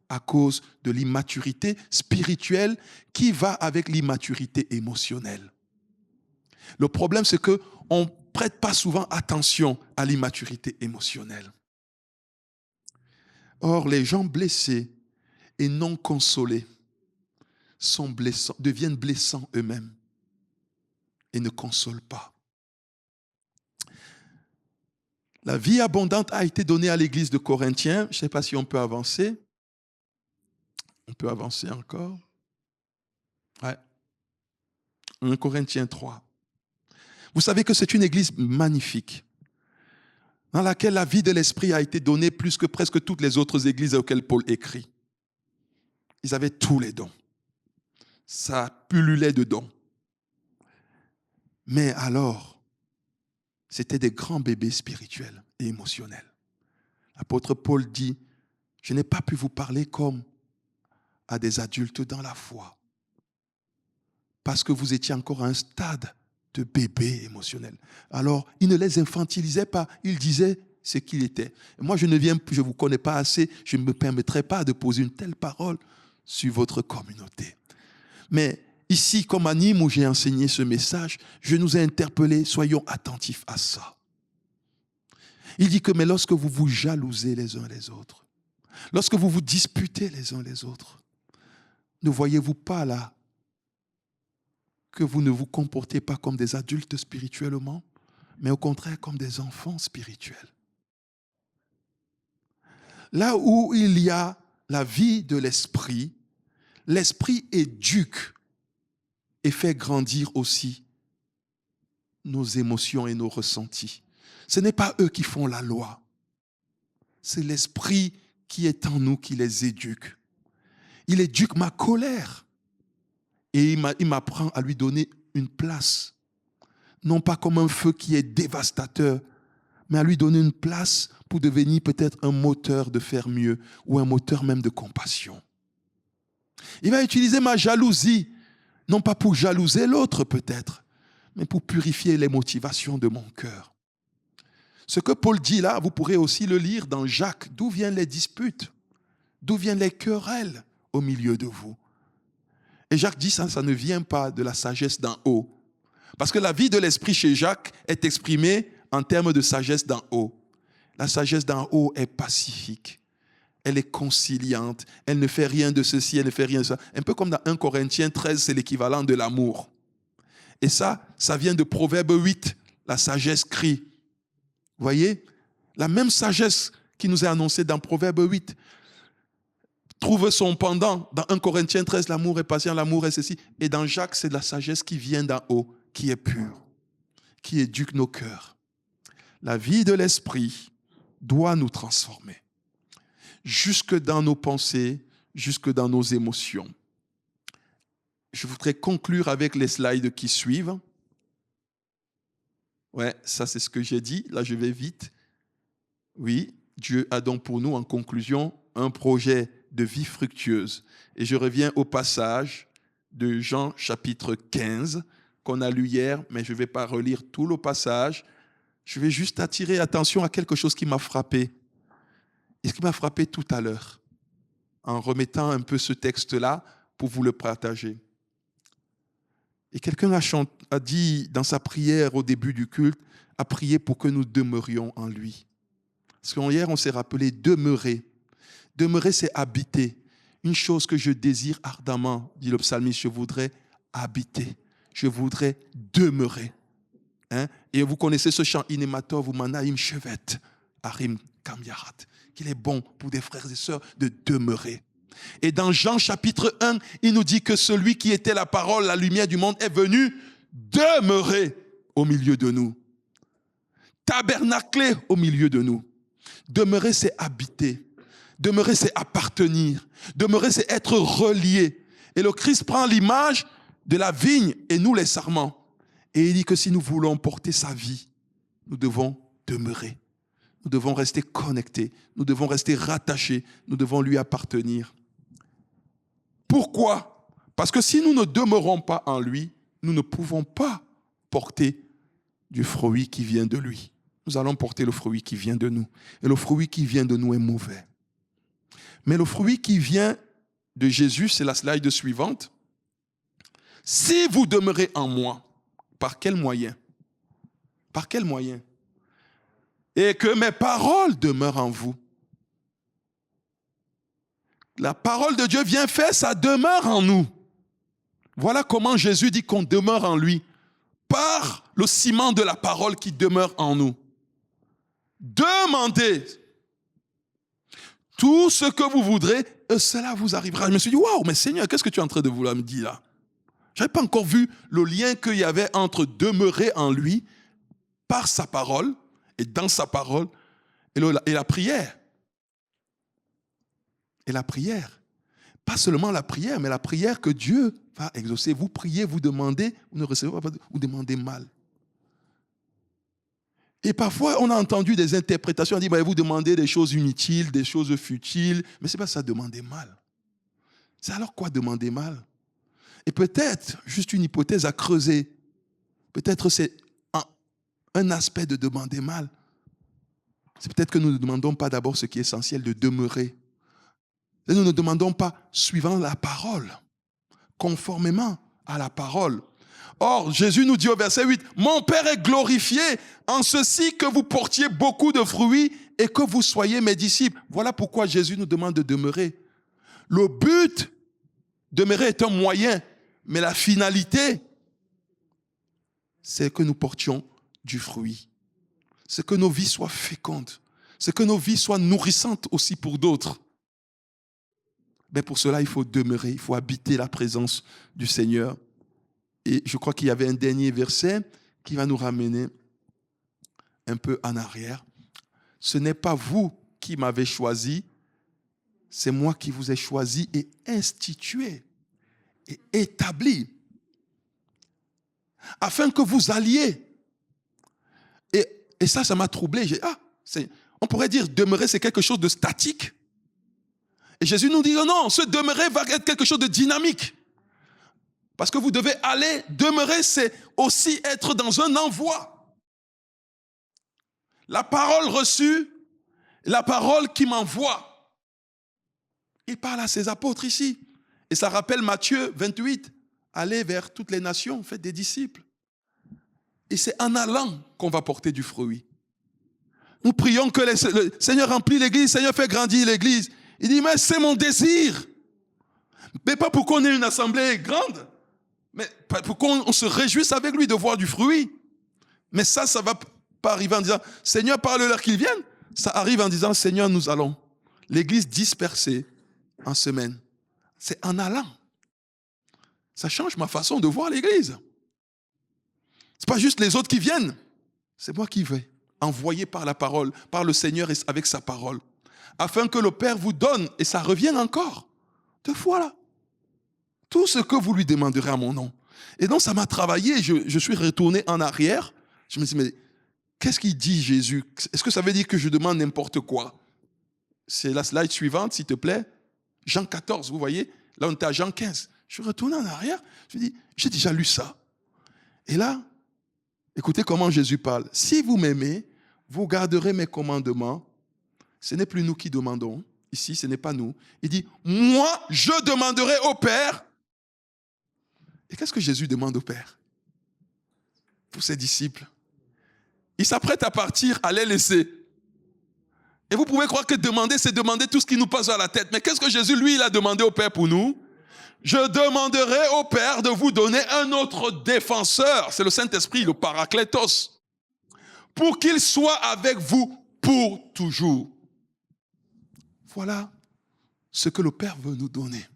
à cause de l'immaturité spirituelle qui va avec l'immaturité émotionnelle. Le problème, c'est qu'on ne prête pas souvent attention à l'immaturité émotionnelle. Or, les gens blessés et non consolés deviennent blessants eux-mêmes et ne consolent pas. La vie abondante a été donnée à l'église de Corinthiens. Je ne sais pas si on peut avancer. On peut avancer encore. Ouais. 1 Corinthiens 3. Vous savez que c'est une église magnifique, dans laquelle la vie de l'esprit a été donnée plus que presque toutes les autres églises auxquelles Paul écrit. Ils avaient tous les dons. Ça pullulait de dons. Mais alors, c'était des grands bébés spirituels et émotionnels. L'apôtre Paul dit, « Je n'ai pas pu vous parler comme à des adultes dans la foi, parce que vous étiez encore à un stade de bébé émotionnel. » Alors, il ne les infantilisait pas, il disait ce qu'il était. Moi, je ne vous connais pas assez, je ne me permettrai pas de poser une telle parole sur votre communauté. Mais ici, comme à Nîmes où j'ai enseigné ce message, je nous ai interpellés, soyons attentifs à ça. Il dit que, mais lorsque vous vous jalousez les uns les autres, lorsque vous vous disputez les uns les autres, ne voyez-vous pas là que vous ne vous comportez pas comme des adultes spirituellement, mais au contraire comme des enfants spirituels? Là où il y a la vie de l'esprit, l'esprit éduque et fait grandir aussi nos émotions et nos ressentis. Ce n'est pas eux qui font la loi. C'est l'esprit qui est en nous qui les éduque. Il éduque ma colère. Et il m'apprend à lui donner une place. Non pas comme un feu qui est dévastateur, mais à lui donner une place pour devenir peut-être un moteur de faire mieux ou un moteur même de compassion. Il va utiliser ma jalousie, non pas pour jalouser l'autre peut-être, mais pour purifier les motivations de mon cœur. Ce que Paul dit là, vous pourrez aussi le lire dans Jacques. D'où viennent les disputes? D'où viennent les querelles au milieu de vous? Et Jacques dit ça ne vient pas de la sagesse d'en haut, Parce que la vie de l'esprit chez Jacques est exprimée en termes de sagesse d'en haut. La sagesse d'en haut est pacifique. Elle est conciliante. Elle ne fait rien de ceci, elle ne fait rien de ça. Un peu comme dans 1 Corinthiens 13, c'est l'équivalent de l'amour. Et ça vient de Proverbe 8. La sagesse crie. Vous voyez? La même sagesse qui nous est annoncée dans Proverbe 8 trouve son pendant dans 1 Corinthiens 13. L'amour est patient, l'amour est ceci. Et dans Jacques, c'est de la sagesse qui vient d'en haut, qui est pure, qui éduque nos cœurs. La vie de l'esprit doit nous transformer. Jusque dans nos pensées, jusque dans nos émotions. Je voudrais conclure avec les slides qui suivent. Ouais, ça c'est ce que j'ai dit. Là, je vais vite. Oui, Dieu a donc pour nous, en conclusion, un projet de vie fructueuse. Et je reviens au passage de Jean chapitre 15 qu'on a lu hier, mais je ne vais pas relire tout le passage. Je vais juste attirer attention à quelque chose qui m'a frappé. Et ce qui m'a frappé tout à l'heure, en remettant un peu ce texte-là pour vous le partager. Et quelqu'un a dit dans sa prière au début du culte, a prié pour que nous demeurions en lui. Parce qu'hier, on s'est rappelé demeurer. Demeurer, c'est habiter. Une chose que je désire ardemment, dit le psalmiste, je voudrais habiter. Je voudrais demeurer. Hein? Et vous connaissez ce chant, Inematov ou Manaïm Chevet, Arim Kamyarat, qu'il est bon pour des frères et sœurs de demeurer. Et dans Jean chapitre 1, il nous dit que celui qui était la parole, la lumière du monde, est venu demeurer au milieu de nous. Tabernacler au milieu de nous. Demeurer, c'est habiter. Demeurer, c'est appartenir. Demeurer, c'est être relié. Et le Christ prend l'image de la vigne et nous les sarments. Et il dit que si nous voulons porter sa vie, nous devons demeurer. Nous devons rester connectés. Nous devons rester rattachés. Nous devons lui appartenir. Pourquoi? Parce que si nous ne demeurons pas en lui, nous ne pouvons pas porter du fruit qui vient de lui. Nous allons porter le fruit qui vient de nous. Et le fruit qui vient de nous est mauvais. Mais le fruit qui vient de Jésus, c'est la slide suivante. Si vous demeurez en moi, par quel moyen? Par quel moyen? Et que mes paroles demeurent en vous. La parole de Dieu vient faire sa demeure en nous. Voilà comment Jésus dit qu'on demeure en lui. Par le ciment de la parole qui demeure en nous. Demandez tout ce que vous voudrez et cela vous arrivera. Je me suis dit, waouh, mais Seigneur, qu'est-ce que tu es en train de vouloir me dire là? Je n'avais pas encore vu le lien qu'il y avait entre demeurer en lui par sa parole et dans sa parole et la prière. Et la prière. Pas seulement la prière, mais la prière que Dieu va exaucer. Vous priez, vous demandez, vous ne recevez pas, vous demandez mal. Et parfois, on a entendu des interprétations, on dit, vous demandez des choses inutiles, des choses futiles, mais ce n'est pas ça, demander mal. C'est alors quoi demander mal? Et peut-être, juste une hypothèse à creuser, peut-être c'est un aspect de demander mal. C'est peut-être que nous ne demandons pas d'abord ce qui est essentiel, de demeurer. Et nous ne demandons pas suivant la parole, conformément à la parole. Or, Jésus nous dit au verset 8, « Mon Père est glorifié en ceci que vous portiez beaucoup de fruits et que vous soyez mes disciples. » Voilà pourquoi Jésus nous demande de demeurer. Le but, demeurer est un moyen, mais la finalité, c'est que nous portions du fruit. C'est que nos vies soient fécondes. C'est que nos vies soient nourrissantes aussi pour d'autres. Mais pour cela, il faut demeurer, il faut habiter la présence du Seigneur. Et je crois qu'il y avait un dernier verset qui va nous ramener un peu en arrière. Ce n'est pas vous qui m'avez choisi, c'est moi qui vous ai choisi et institué et établi afin que vous alliez. Et ça m'a troublé. On pourrait dire demeurer, c'est quelque chose de statique. Et Jésus nous dit non, ce demeurer va être quelque chose de dynamique. Parce que vous devez aller, demeurer, c'est aussi être dans un envoi. La parole reçue, la parole qui m'envoie. Il parle à ses apôtres ici. Et ça rappelle Matthieu 28. Allez vers toutes les nations, faites des disciples. Et c'est en allant qu'on va porter du fruit. Nous prions que le Seigneur remplit l'église, Seigneur fait grandir l'église. Il dit, mais c'est mon désir. Mais pas pour qu'on ait une assemblée grande, mais pour qu'on se réjouisse avec lui de voir du fruit. Mais ça va pas arriver en disant, Seigneur, parle-leur qu'ils viennent. Ça arrive en disant, Seigneur, nous allons. L'église dispersée en semaine. C'est en allant. Ça change ma façon de voir l'église. C'est pas juste les autres qui viennent. C'est moi qui vais, envoyé par la parole, par le Seigneur et avec sa parole, afin que le Père vous donne, et ça revienne encore, deux fois là, tout ce que vous lui demanderez à mon nom. Et donc ça m'a travaillé, je suis retourné en arrière. Je me suis dit, mais qu'est-ce qu'il dit Jésus? Est-ce que ça veut dire que je demande n'importe quoi? C'est la slide suivante, s'il te plaît. Jean 14, vous voyez? Là, on était à Jean 15. Je suis retourné en arrière. Je me dis, j'ai déjà lu ça. Et là, écoutez comment Jésus parle. Si vous m'aimez, vous garderez mes commandements. Ce n'est plus nous qui demandons. Ici, ce n'est pas nous. Il dit, moi, je demanderai au Père. Et qu'est-ce que Jésus demande au Père? Pour ses disciples. Il s'apprête à partir, à les laisser. Et vous pouvez croire que demander, c'est demander tout ce qui nous passe à la tête. Mais qu'est-ce que Jésus, lui, il a demandé au Père pour nous? Je demanderai au Père de vous donner un autre défenseur. C'est le Saint-Esprit, le Parakletos. Pour qu'il soit avec vous pour toujours. Voilà ce que le Père veut nous donner.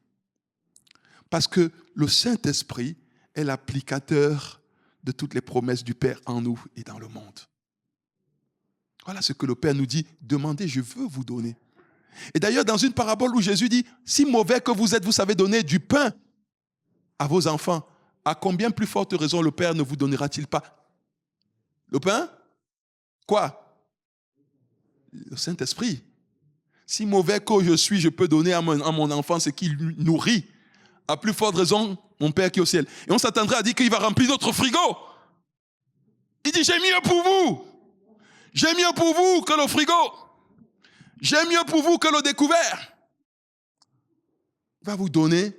Parce que le Saint-Esprit est l'applicateur de toutes les promesses du Père en nous et dans le monde. Voilà ce que le Père nous dit, demandez, je veux vous donner. Et d'ailleurs, dans une parabole où Jésus dit, si mauvais que vous êtes, vous savez donner du pain à vos enfants, à combien plus forte raison le Père ne vous donnera-t-il pas le pain? Quoi? Le Saint-Esprit. Si mauvais que je suis, je peux donner à mon enfant ce qu'il nourrit. À plus forte raison, mon Père qui est au ciel. Et on s'attendrait à dire qu'il va remplir notre frigo. Il dit, j'ai mieux pour vous. J'ai mieux pour vous que le frigo. J'ai mieux pour vous que le découvert. Il va vous donner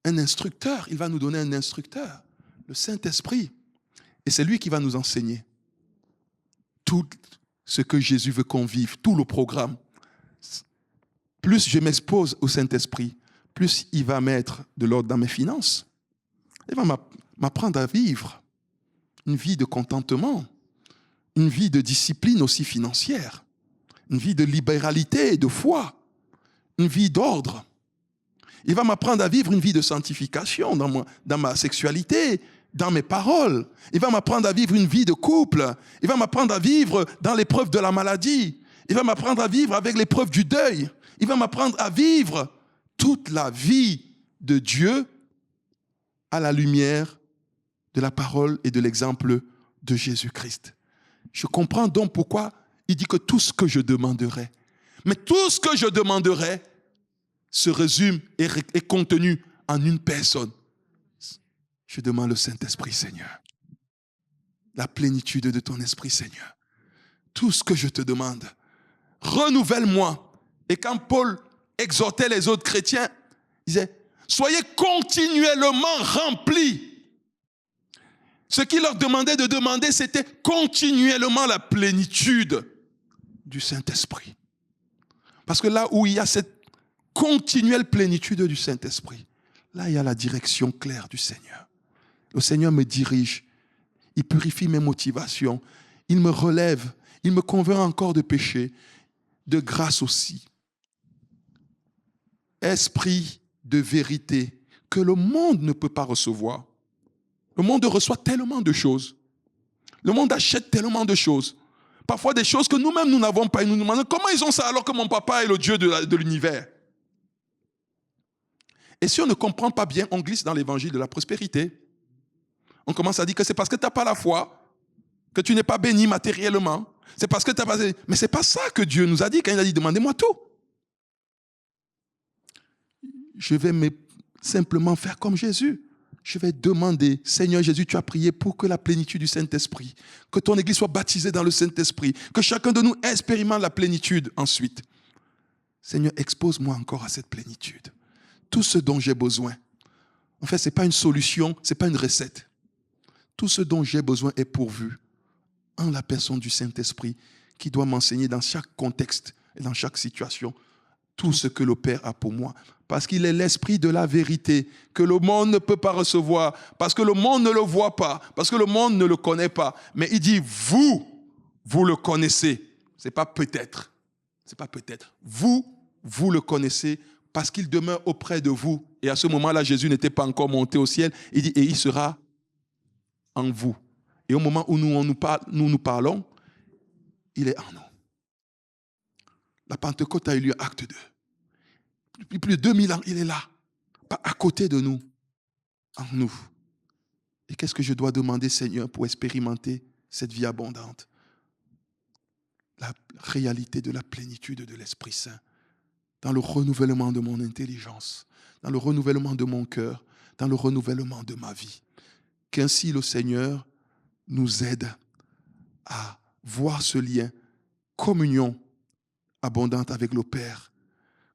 un instructeur. Il va nous donner un instructeur, le Saint-Esprit. Et c'est lui qui va nous enseigner tout ce que Jésus veut qu'on vive, tout le programme. Plus je m'expose au Saint-Esprit, plus il va mettre de l'ordre dans mes finances. Il va m'apprendre à vivre une vie de contentement, une vie de discipline aussi financière, une vie de libéralité et de foi, une vie d'ordre. Il va m'apprendre à vivre une vie de sanctification dans ma sexualité, dans mes paroles. Il va m'apprendre à vivre une vie de couple. Il va m'apprendre à vivre dans l'épreuve de la maladie. Il va m'apprendre à vivre avec l'épreuve du deuil. Il va m'apprendre à vivre toute la vie de Dieu à la lumière de la parole et de l'exemple de Jésus-Christ. Je comprends donc pourquoi il dit que tout ce que je demanderai, mais tout ce que je demanderai se résume et est contenu en une personne. Je demande le Saint-Esprit, Seigneur. La plénitude de ton Esprit, Seigneur. Tout ce que je te demande, renouvelle-moi. Et quand Paul exhortait les autres chrétiens, il disait, soyez continuellement remplis. Ce qu'il leur demandait de demander, c'était continuellement la plénitude du Saint-Esprit. Parce que là où il y a cette continuelle plénitude du Saint-Esprit, là il y a la direction claire du Seigneur. Le Seigneur me dirige, il purifie mes motivations, il me relève, il me convainc encore de péché, de grâce aussi. Esprit de vérité que le monde ne peut pas recevoir. Le monde reçoit tellement de choses. Le monde achète tellement de choses. Parfois des choses que nous-mêmes nous n'avons pas. Et nous nous demandons comment ils ont ça alors que mon papa est le Dieu de l'univers. Et si on ne comprend pas bien, on glisse dans l'évangile de la prospérité. On commence à dire que c'est parce que tu n'as pas la foi, que tu n'es pas béni matériellement. C'est parce que tu n'as pas... Mais ce n'est pas ça que Dieu nous a dit quand il a dit demandez-moi tout. Je vais simplement faire comme Jésus. Je vais demander, Seigneur Jésus, tu as prié pour que la plénitude du Saint-Esprit, que ton Église soit baptisée dans le Saint-Esprit, que chacun de nous expérimente la plénitude ensuite. Seigneur, expose-moi encore à cette plénitude. Tout ce dont j'ai besoin. En fait, ce n'est pas une solution, ce n'est pas une recette. Tout ce dont j'ai besoin est pourvu en la personne du Saint-Esprit qui doit m'enseigner dans chaque contexte et dans chaque situation tout ce que le Père a pour moi. Parce qu'il est l'esprit de la vérité que le monde ne peut pas recevoir, parce que le monde ne le voit pas, parce que le monde ne le connaît pas. Mais il dit, vous le connaissez. C'est pas peut-être. C'est pas peut-être. Vous le connaissez parce qu'il demeure auprès de vous. Et à ce moment-là, Jésus n'était pas encore monté au ciel. Il dit, et il sera en vous. Et au moment où nous parlons, il est en nous. La Pentecôte a eu lieu, acte 2. Depuis plus de 2000 ans, il est là. Pas à côté de nous, en nous. Et qu'est-ce que je dois demander, Seigneur, pour expérimenter cette vie abondante? La réalité de la plénitude de l'Esprit Saint, dans le renouvellement de mon intelligence, dans le renouvellement de mon cœur, dans le renouvellement de ma vie. Qu'ainsi le Seigneur nous aide à voir ce lien, communion abondante avec le Père,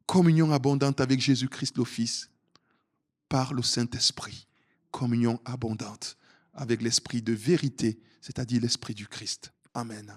communion abondante avec Jésus-Christ le Fils, par le Saint-Esprit, communion abondante avec l'Esprit de vérité, c'est-à-dire l'Esprit du Christ. Amen.